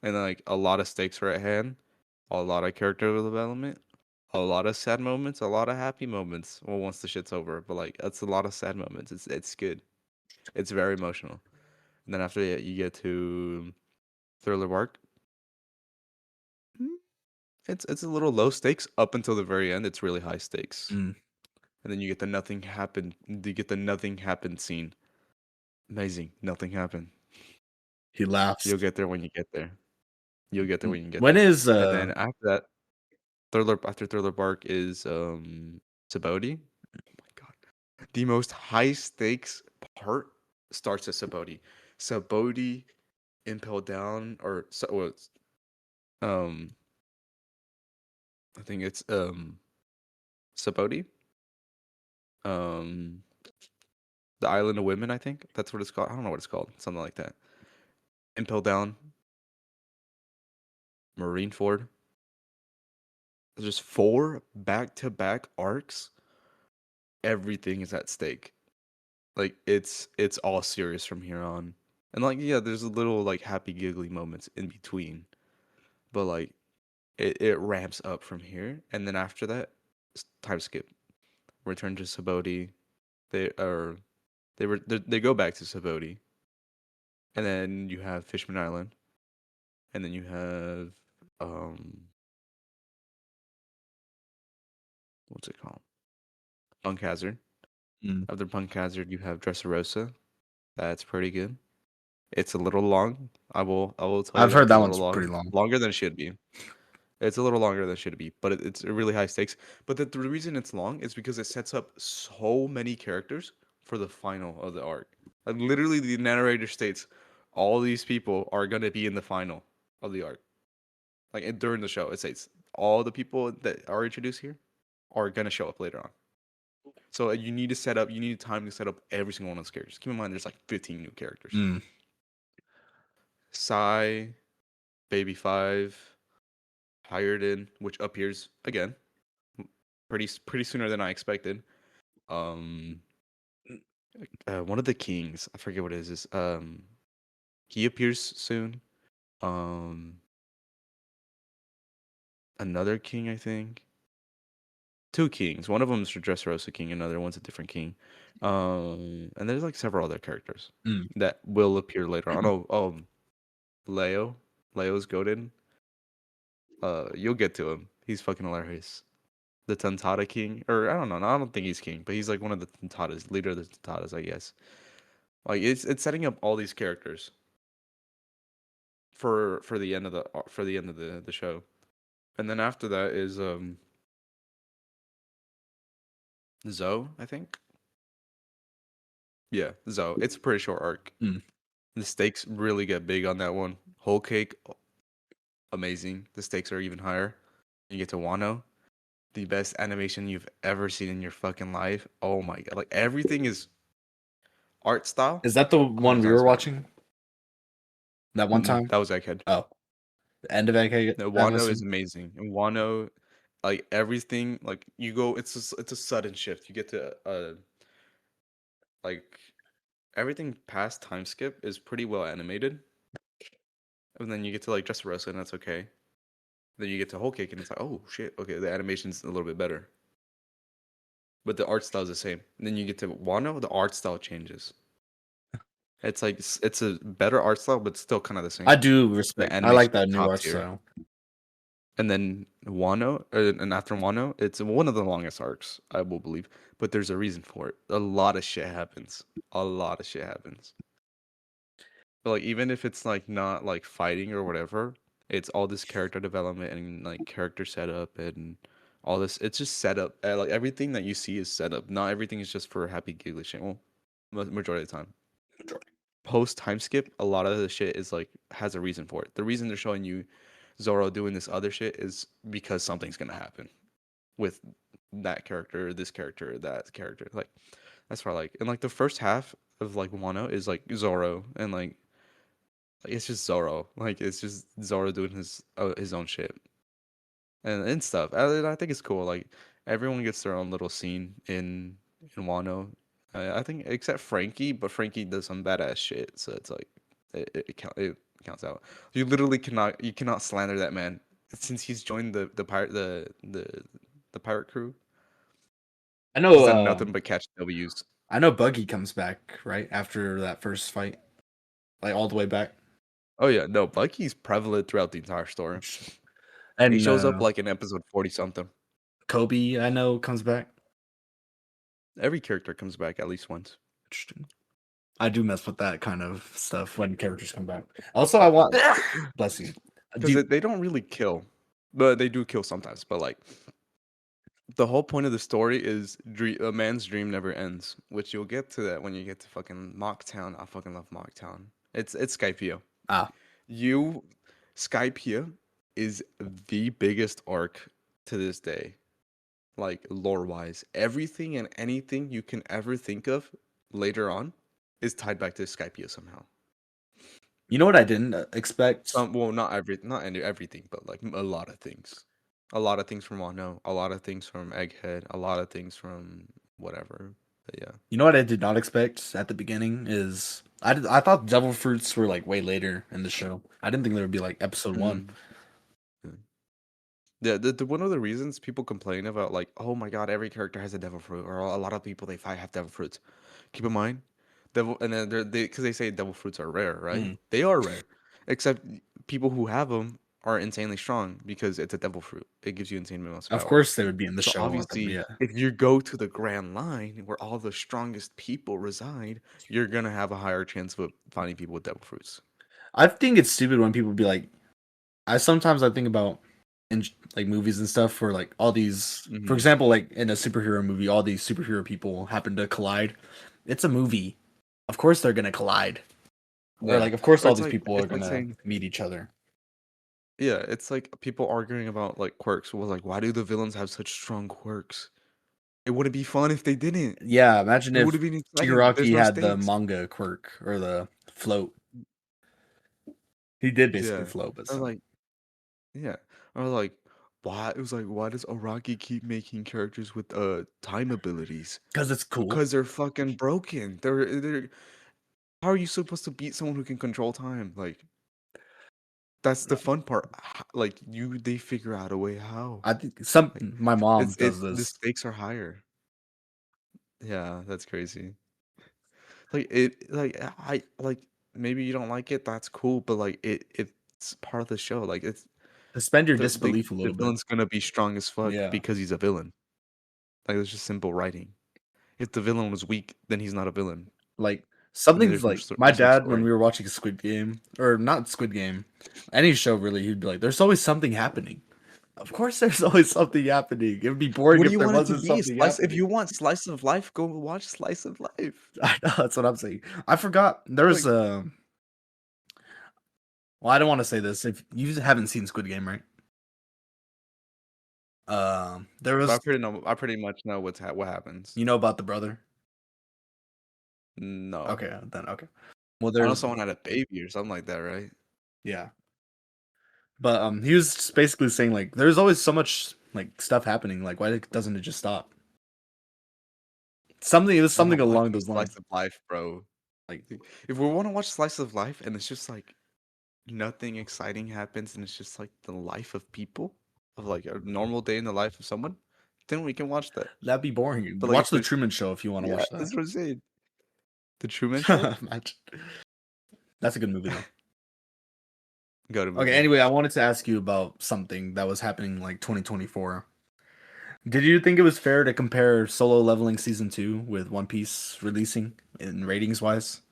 and then, like a lot of stakes are at hand, a lot of character development, a lot of sad moments, a lot of happy moments. Well, once the shit's over, but like that's a lot of sad moments. It's good. It's very emotional. And then after that, you get to Thriller Bark. Mm, it's a little low stakes up until the very end. It's really high stakes, Mm. and then you get the nothing happened. You get the nothing happened scene. Amazing. Nothing happened. He laughs. You'll get there when you get there. You'll get there Mm. when you get When there. is And then after that, Thriller Bark is Saboti. Oh my god. The most high stakes part starts at Saboti. Saboti impel down or so well, um I think it's Saboti. Um the Island of Women, I think. That's what it's called. I don't know what it's called. Something like that. Impel down, Marineford. There's just four back-to-back arcs. Everything is at stake. Like it's all serious from here on. And like yeah, there's a little like happy giggly moments in between. But like it ramps up from here and then after that, time skip. Return to Saboti. They are they go back to Saboti. And then you have Fishman Island. And then you have um what's it called? Punk Hazard. mm. After Punk Hazard, you have Dressrosa. That's pretty good. It's a little long. I will tell you I've that heard it's a that little one's long, pretty long. longer than it should be. It's a little longer than it should be, but it's a really high stakes. But the reason it's long is because it sets up so many characters for the final of the arc. Like literally, the narrator states all these people are gonna be in the final of the arc. Like during the show, it says all the people that are introduced here are gonna show up later on. So you need to set up. You need time to set up every single one of those characters. Keep in mind, there's like 15 new characters. Mm. Psy, Baby Five, Hired In, which appears again pretty sooner than I expected. Um, one of the kings, I forget what it is. He appears soon. Um, another king, I think. Two kings. One of them is Dressrosa King, another one's a different king. And there's like several other characters Mm. that will appear later on. Leo. Leo's goaded. You'll get to him. He's fucking hilarious. The Tantata King, or I don't know. I don't think he's king, but he's like one of the Tantatas, leader of the Tantatas, I guess. Like it's setting up all these characters for the end of the show, and then after that is Zoe, I think. Yeah, Zoe. It's a pretty short arc. Mm. The stakes really get big on that one. Whole cake, amazing. The stakes are even higher. You get to Wano, the best animation you've ever seen in your fucking life. Oh my god! Like everything is art style, Is that the 100 one we times were better. watching that one time? That was Egghead. Oh, the end of Egghead, No, I'm Wano is assuming. amazing. And Wano, like everything, like you go, it's a sudden shift. You get to like everything past time skip is pretty well animated, and then you get to like Dressrosa, and that's okay. Then you get to Whole Cake, and it's like, oh shit, okay, the animation's a little bit better, but the art style is the same. And then you get to Wano, the art style changes. It's like it's a better art style, but still kind of the I same. do The respect. I animation like that new top art tier. style. And then Wano, and after Wano, it's one of the longest arcs, I will believe. But there's a reason for it. A lot of shit happens. A lot of shit happens. But like, even if it's like not like fighting or whatever, it's all this character development and like character setup and all this. It's just setup. Like everything that you see is setup. Not everything is just for happy giggly shit. Well, majority of the time. Post time skip, a lot of the shit is like has a reason for it. The reason they're showing you Zoro doing this other shit is because something's gonna happen with that character, this character, that character. Like that's why I like, and like the first half of like Wano is like Zoro and like it's just Zoro. Like it's just Zoro doing his own shit and stuff. I think it's cool. Like everyone gets their own little scene in Wano. I think except Frankie, but Frankie does some badass shit, so it's like it counts out. You cannot slander that man since he's joined the pirate the pirate crew. I He's know. done nothing but catch W's. I know Buggy comes back right after that first fight, like all the way back. Oh yeah, no, Bucky's prevalent throughout the entire story. Interesting. He And shows up like in episode 40 something. Kobe, I know, comes back. Every character comes back at least once. Interesting. I do mess with that kind of stuff when characters come back. Also, I want. Bless you. Because they don't really kill, but they do kill sometimes. But like the whole point of the story is a man's dream never ends, which you'll get to that when you get to fucking Mocktown. I fucking love Mocktown. It's Skypiea. Ah, You Skypiea is the biggest arc to this day, like lore wise. Everything and anything you can ever think of later on is tied back to Skypiea somehow. you know what I didn't expect? Well, not everything, but like a lot of things. A lot of things from Wano, a lot of things from Egghead, a lot of things from whatever. But yeah. You know what I did not expect at the beginning is I thought devil fruits were like way later in the show. I didn't think they would be like episode 1. Mm. Yeah, one of the reasons people complain about like, oh my god, every character has a devil fruit, or a lot of people they fight have devil fruits. Keep in mind, devil, and then because they say devil fruits are rare, right? Mm. They are rare, except people who have them are insanely strong because it's a devil fruit. It gives you insane amounts of Of power. course, they would be in the So show with them. obviously, Yeah, if you go to the Grand Line where all the strongest people reside, you're gonna have a higher chance of finding people with devil fruits. I think it's stupid when people be like. I think about in like movies and stuff where like all these, for Hmm. example, like in a superhero movie, all these superhero people happen to collide. It's a movie. Of course they're gonna collide. Or Yeah, like of course or all these people are it's like gonna saying, meet each other. yeah, it's like people arguing about like quirks. Well, like, why do the villains have such strong quirks? It wouldn't be fun if they didn't. Yeah, imagine It would if have been exciting, but there's Shigaraki no had the stakes. manga quirk or the float. He did basically Yeah, float, but or still. like, yeah, or like, why? It was like, why does Araki keep making characters with time abilities? Because it's cool. Because they're fucking broken. They're how are you supposed to beat someone who can control time? Like, That's the fun part. Like they figure out a way how. I think Like my mom does it's the this. stakes are higher. Yeah, that's crazy. I like maybe you don't like it, that's cool, but like it's part of the show. Like it's Suspend your the disbelief a the little bit. villain's gonna be strong as fuck Yeah, because he's a villain. Like it's just simple writing. If the villain was weak, then he's not a villain. like And then something's like my there's no dad when story. we were watching Squid Game or not Squid Game, any show really, he'd be like, "There's always something happening." Of course, there's always something happening. It would be boring What do if you there want it to wasn't be? something Slice if happening. you want slice of life, go watch Slice of Life. I know that's what I'm saying. I forgot there was Like, a. Well, I don't want to say this if you haven't seen Squid Game, right? There but was I pretty much know what happens. you know about the brother. No. Okay, then okay. Well, I know there's someone had a baby or something like that, right? yeah, but he was just basically saying like there's always so much like stuff happening. Like why doesn't it just stop? Something it was I'm something not along watching those lines. Slice of Life, bro. Like If we want to watch Slice of Life and it's just like nothing exciting happens and it's just like the life of people, of like a normal day in the life of someone, then we can watch that. that'd be boring. But like if Watch the there's Truman Show if you want to yeah, watch that. that's what I'm saying. The Truman Show? Imagine. That's a good movie though. Go to Okay, movie. anyway, I wanted to ask you about something that was happening like 2024. Did you think it was fair to compare Solo Leveling season 2 with One Piece releasing in ratings wise?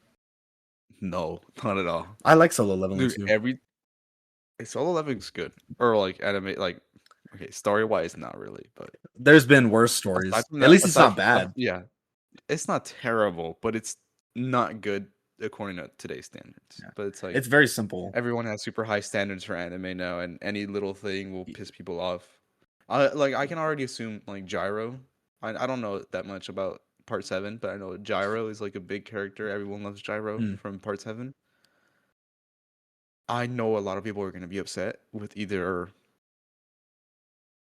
No, not at all. I like Solo Leveling Dude, too. every Solo Leveling's good. Or like anime like okay, story wise not really, but There's been worse stories. At least it's not bad. yeah, it's not terrible, but it's not good according to today's standards. Yeah. But it's like It's very simple. everyone has super high standards for anime now, and any little thing will Y- piss people off. I can already assume like Gyro. I don't know that much about Part 7, but I know Gyro is like a big character. Everyone loves Gyro Hmm. from Part 7. I know a lot of people are going to be upset with either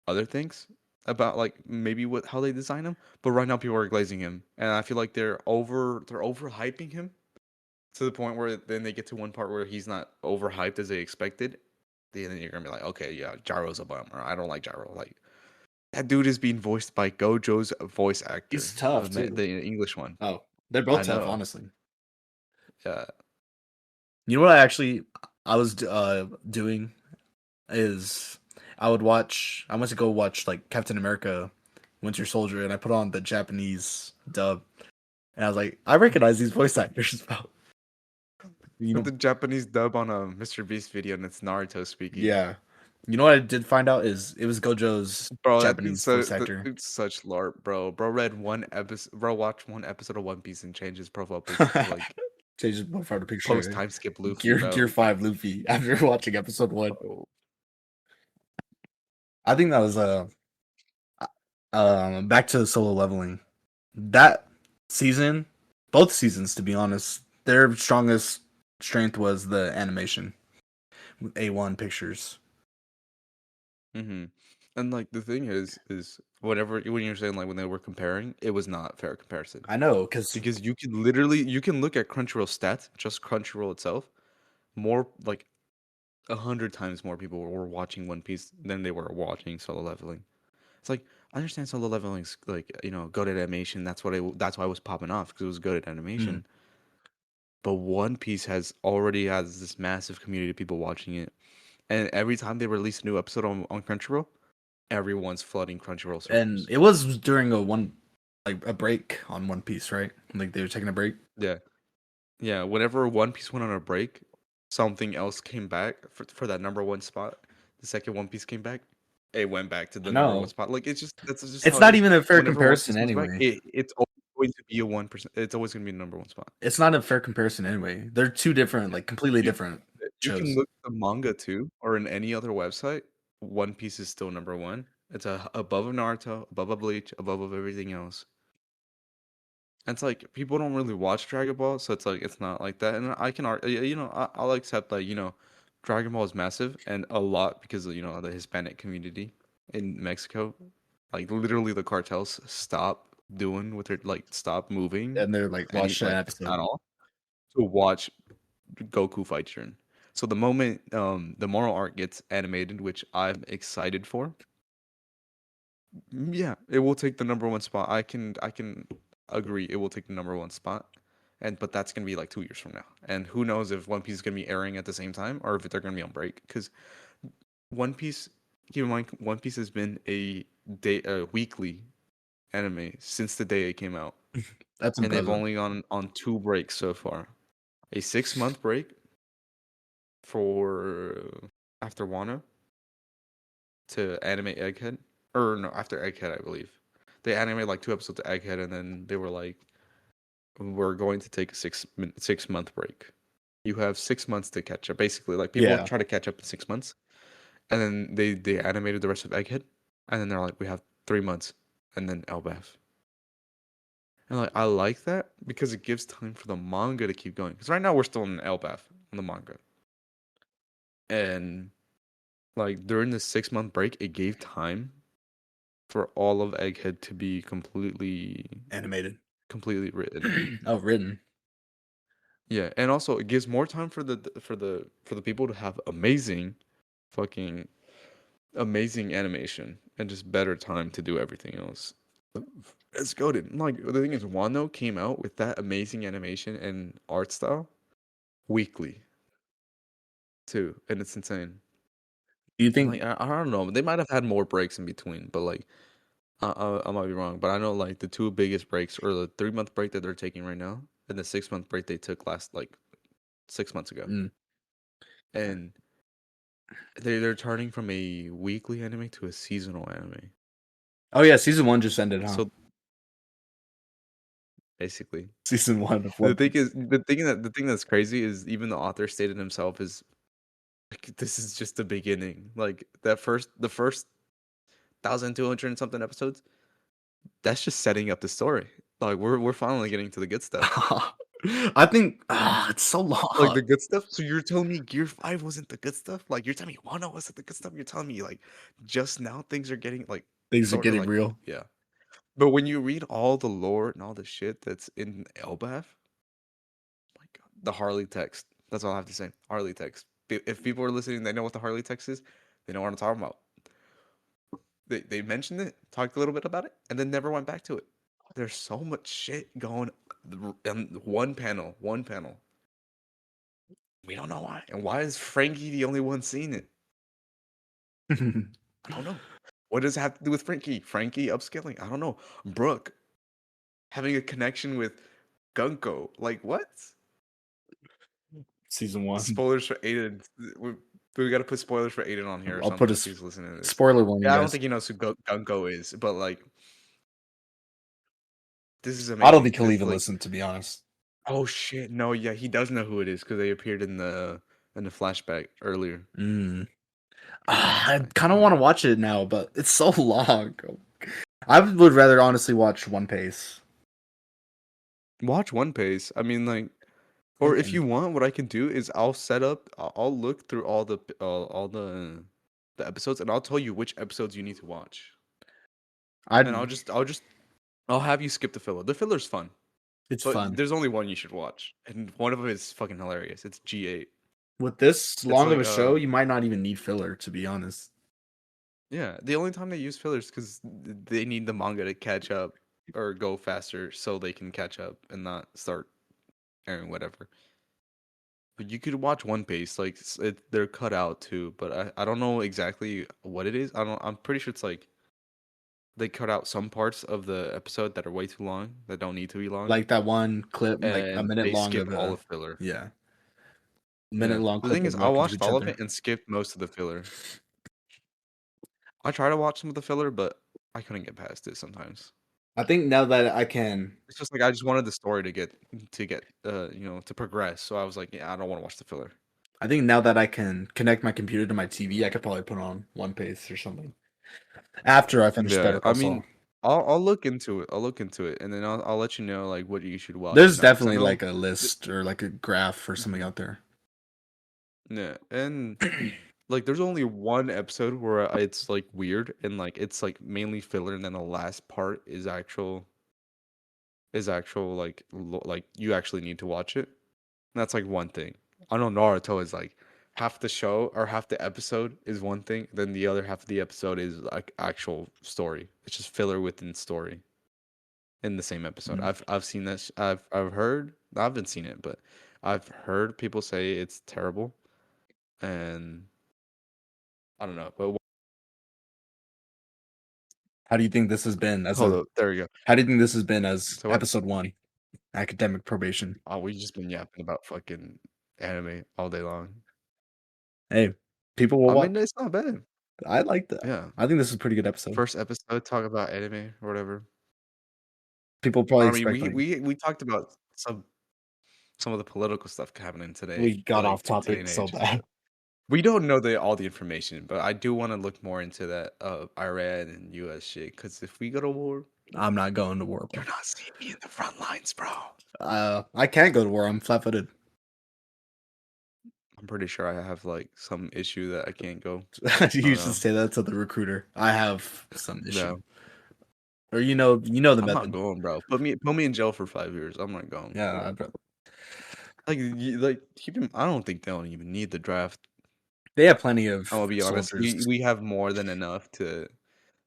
other things about like maybe what how they design him, but right now people are glazing him, and I feel like they're overhyping him to the point where then they get to one part where he's not overhyped as they expected. Then you're gonna be like, okay, yeah, Gyro's a bummer. I don't like Gyro. Like that dude is being voiced by Gojo's voice actor, He's tough too. the English one. Oh, they're both I tough, know. honestly. Yeah. You know what I was doing is I went to go watch like Captain America Winter Soldier and I put on the Japanese dub and I was like, I recognize these voice actors. You With know, the Japanese dub on a Mr. Beast video and it's Naruto speaking. yeah. You know what I did find out is it was Gojo's Bro, Japanese voice that actor. dude's such LARP, bro. Bro read one episode, bro watched one episode of One Piece and changed his profile picture to like Change his profile post picture. time skip Luffy, Gear bro. 5 Luffy after watching episode 1. Bro. I think that was back to Solo Leveling. That season, both seasons to be honest, their strongest strength was the animation. A1 pictures. Mm-hmm. And like the thing is whatever when you're saying like when they were comparing, it was not fair comparison. I know cuz Because you can look at Crunchyroll stats, just Crunchyroll itself, more like 100 times more people were watching One Piece than they were watching Solo Leveling. It's like I understand Solo Leveling's like good at animation. That's why it was popping off because it was good at mm, animation. But One Piece already has this massive community of people watching it, and every time they release a new episode on Crunchyroll, everyone's flooding Crunchyroll and servers. it was during a break on One Piece, right? Like they were taking a break. Yeah, yeah. Whenever One Piece went on a break, something else came back for that number one spot. The second One Piece came back, it went back to I the number one know. spot. Like that's just It's how it not is. even a fair Whenever One comparison Piece comes back, anyway. it's always going to be a 1%. It's always going to be the number one spot. It's not a fair comparison anyway. They're two different, Yeah. like completely You different you can shows. look at the manga too, or in any other website. One Piece is still number one. It's above of Naruto, above of Bleach, above of everything else. And it's like people don't really watch Dragon Ball, so it's like it's not like that. And I can, I'll accept that. Dragon Ball is massive and a lot because of, the Hispanic community in Mexico. Like literally, the cartels stop doing what they're like, stop moving And they're like any watch an like episode. at all to watch Goku fight Jiren. So the moment the moral arc gets animated, which I'm excited for, yeah, it will take the number one spot. I can agree it will take the number one spot. And but that's gonna be like 2 years from now. And who knows if One Piece is gonna be airing at the same time or if they're gonna be on break. Because One Piece, keep in mind, One Piece has been a weekly anime since the day it came out. That's And they've impressive. only gone on 2 breaks so far. A 6 month break for after Wano to animate Egghead, or no, after Egghead, I believe. They animated like 2 episodes of Egghead, and then they were like, "We're going to take a 6 month break. You have 6 months to catch up." Basically, like people Yeah. try to catch up in 6 months, and then they animated the rest of Egghead, and then they're like, "We have 3 months," and then Elbaf. And like I like that because it gives time for the manga to keep going. Because right now we're still in Elbaf on the manga, and like during the 6 month break, it gave time for all of Egghead to be Animated. completely written. Oh, written. Yeah, and also it gives more time for the people to have fucking amazing animation and just better time to do everything else. It's goated. Like the thing is, Wano came out with that amazing animation and art style weekly too, and it's insane. Do you Like think I don't know, they might have had more breaks in between, but like I might be wrong, but I know like the two biggest breaks, or the 3 month break that they're taking right now, and the 6 month break they took last like 6 months ago, mm. and they're turning from a weekly anime to a seasonal anime. Oh yeah, season 1 just ended, huh? So basically, Season 1 of One Piece. the thing that's crazy is even the author stated himself is like, this is just the beginning. Like the first 1,200 and something episodes, that's just setting up the story. Like we're finally getting to the good stuff. I think it's so Like long. the good stuff. So you're telling me Gear 5 wasn't the good stuff? Like you're telling me Wano wasn't the good stuff? You're telling me like just now things are getting like Things are sort of getting like real. yeah. But when you read all the lore and all the shit that's in Elbaf, my god, the Harley text. That's all I have to say. Harley text. If people are listening, they know what the Harley text is. They know what I'm talking about. They mentioned it, talked a little bit about it, and then never went back to it. There's so much shit going in one panel. One panel. We don't know why. And why is Frankie the only one seeing it? I don't know. What does it have to do with Frankie? Frankie upscaling? I don't know. Brooke having a connection with Gunko. Like what? Season 1. Spoilers for Aiden. We got to put spoilers for Aiden on here or I'll put something a if he's listening to this. spoiler warning, Yeah, I don't guys. think he knows who Gunko is, but like this is I don't amazing. think he'll This even like listen, to be honest. oh shit, no, yeah, he does know who it is because they appeared in the flashback earlier. Mm. That's I nice. kind of All want right. to watch it now, but it's so long. I would rather honestly watch One Piece. Watch One Piece. I mean, like, or if Thinking. you want, what I can do is I'll set up. I'll look through all the episodes, and I'll tell you which episodes you need to watch. And I I'll have you skip the filler. The filler's fun, It's but fun. there's only one you should watch, and one of them is fucking hilarious. It's G8. With this It's long of like a show, you might not even need filler, to be honest. yeah, the only time they use fillers because they need the manga to catch up or go faster so they can catch up and not start airing whatever. But you could watch One Piece, like they're cut out too, but I don't know exactly what it is. I'm pretty sure it's like they cut out some parts of the episode that are way too long that don't need to be long, Like that one clip, like a and minute they long skip of all a the filler. yeah, Yeah. minute long The clip thing of is, I walking to watched each all of other. it and skipped most of the filler. I try to watch some of the filler, but I couldn't get past it sometimes. I think now that I can, It's just like I just wanted the story to progress. So I was like, yeah, I don't want to watch the filler. I think now that I can connect my computer to my TV, I could probably put on One Piece or something after I finish Yeah, Better I Call mean, Saul. I'll look into it. I'll look into it, and then I'll let you know like what you should watch There's now, because I definitely know, like a list or like a graph or something mhm, out there. yeah, and like there's only one episode where it's like weird and like it's like mainly filler, and then the last part is actual like like you actually need to watch it. And that's like one thing. I know Naruto is like half the show or half the episode is one thing, then the other half of the episode is like actual story. It's just filler within story in the same episode. Mm. I've seen this. I've heard. I haven't seen it, but I've heard people say it's terrible, and I don't know. But How do you think this has been as hold a? up, there you go. How do you think this has been as So what? episode 1, academic probation? Oh, we just been yapping about fucking anime all day long. Hey, people will I watch. mean, it's not bad. I like that. Yeah. I think this is a pretty good episode. First episode, talk about anime or whatever. People probably I mean, expect like we talked about some of the political stuff happening today, we got off like in today topic and so age. bad. We don't know all the information, but I do want to look more into that Iran and U.S. shit. Because if we go to war, I'm not going to war, bro. you're not seeing me in the front lines, bro. I can't go to war. I'm flat-footed. I'm pretty sure I have like some issue that I can't go. You know. should say that to the recruiter. I have some issue. No, Or you know the I'm not method. going, bro. Put me in jail for 5 years. I'm not going. Yeah, Like keep him. I don't think they don't even need the draft. they have plenty of I'm gonna be honest. soldiers. We have more than enough to.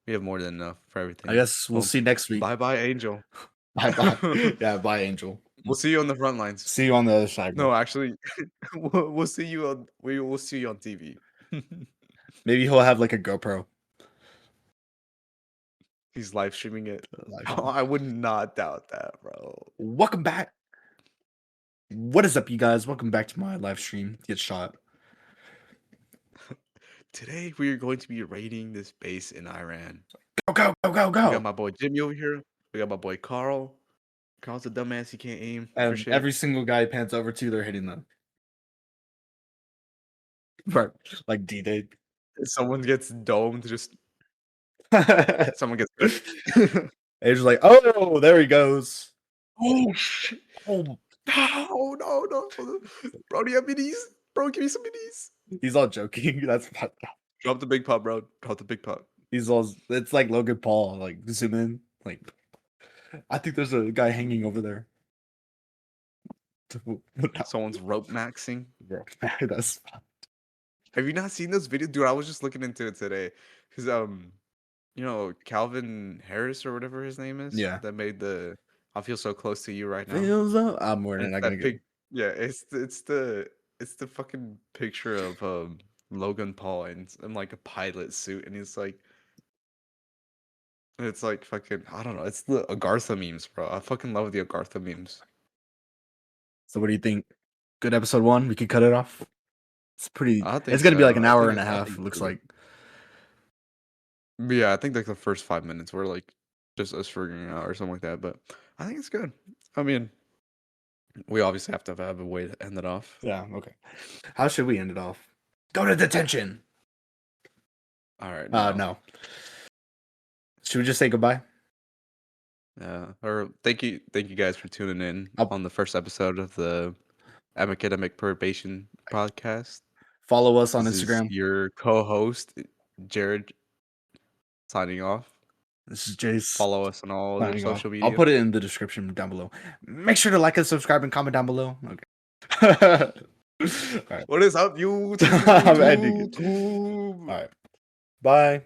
We have more than enough for everything. I guess we'll Well, see next week. Bye bye, Angel. Bye. Yeah, bye, Angel. We'll see you on the front lines. See you on the other side. Bro. No, actually, we'll see you on. We will see you on TV. Maybe he'll have like a GoPro. He's live streaming it. Live. I would not doubt that, bro. Welcome back. What is up, you guys? Welcome back to my live stream. Get shot. Today we are going to be raiding this base in Iran. Go. We got my boy Jimmy over here. We got my boy Carl. Carl's a dumbass. He can't aim for And shit. every single guy he pants over to, they're hitting them. Right, like D-Day. Someone gets domed. Just someone gets. It's just like, oh, there he goes. Oh shit! Oh, No! Bro, do you have minis? Bro, give me some minis. he's all joking. That's not. Drop the big pot, bro. Drop the big pot. He's all. It's like Logan Paul. Like zoom in. Like, I think there's a guy hanging over there. Someone's rope maxing. Bro, that's. Have you not seen those videos, dude? I was just looking into it today, because you know Calvin Harris or whatever his name is. Yeah. That made the "I Feel So Close to You" right now. Feels up. I'm wearing it. It's Not that gonna get. yeah, it's the fucking picture of Logan Paul in like a pilot suit, and he's like, it's like fucking, I don't know. It's the Agartha memes, bro. I fucking love the Agartha memes. So what do you think? Good episode 1. We could cut it off. It's pretty. I think It's gonna be so. like an I hour think and a it- I half. think It looks it's good. like. Yeah, I think like the first 5 minutes were like just us figuring it out or something like that. But I think it's good. I mean, we obviously have to have a way to end it off. Yeah. Okay. How should we end it off? Go to detention. All right. No. Should we just say goodbye? Yeah. Or thank you guys for tuning in I'll- on the first episode of the Academic Probation podcast. Follow us on This is Instagram. your co-host Jared signing off. This is Jace. Follow us on all their signing off. social media. I'll put it in the description down below. Make sure to like and subscribe and comment down below. Okay. All right. What is up, YouTube? I'm ending it. All right. Bye.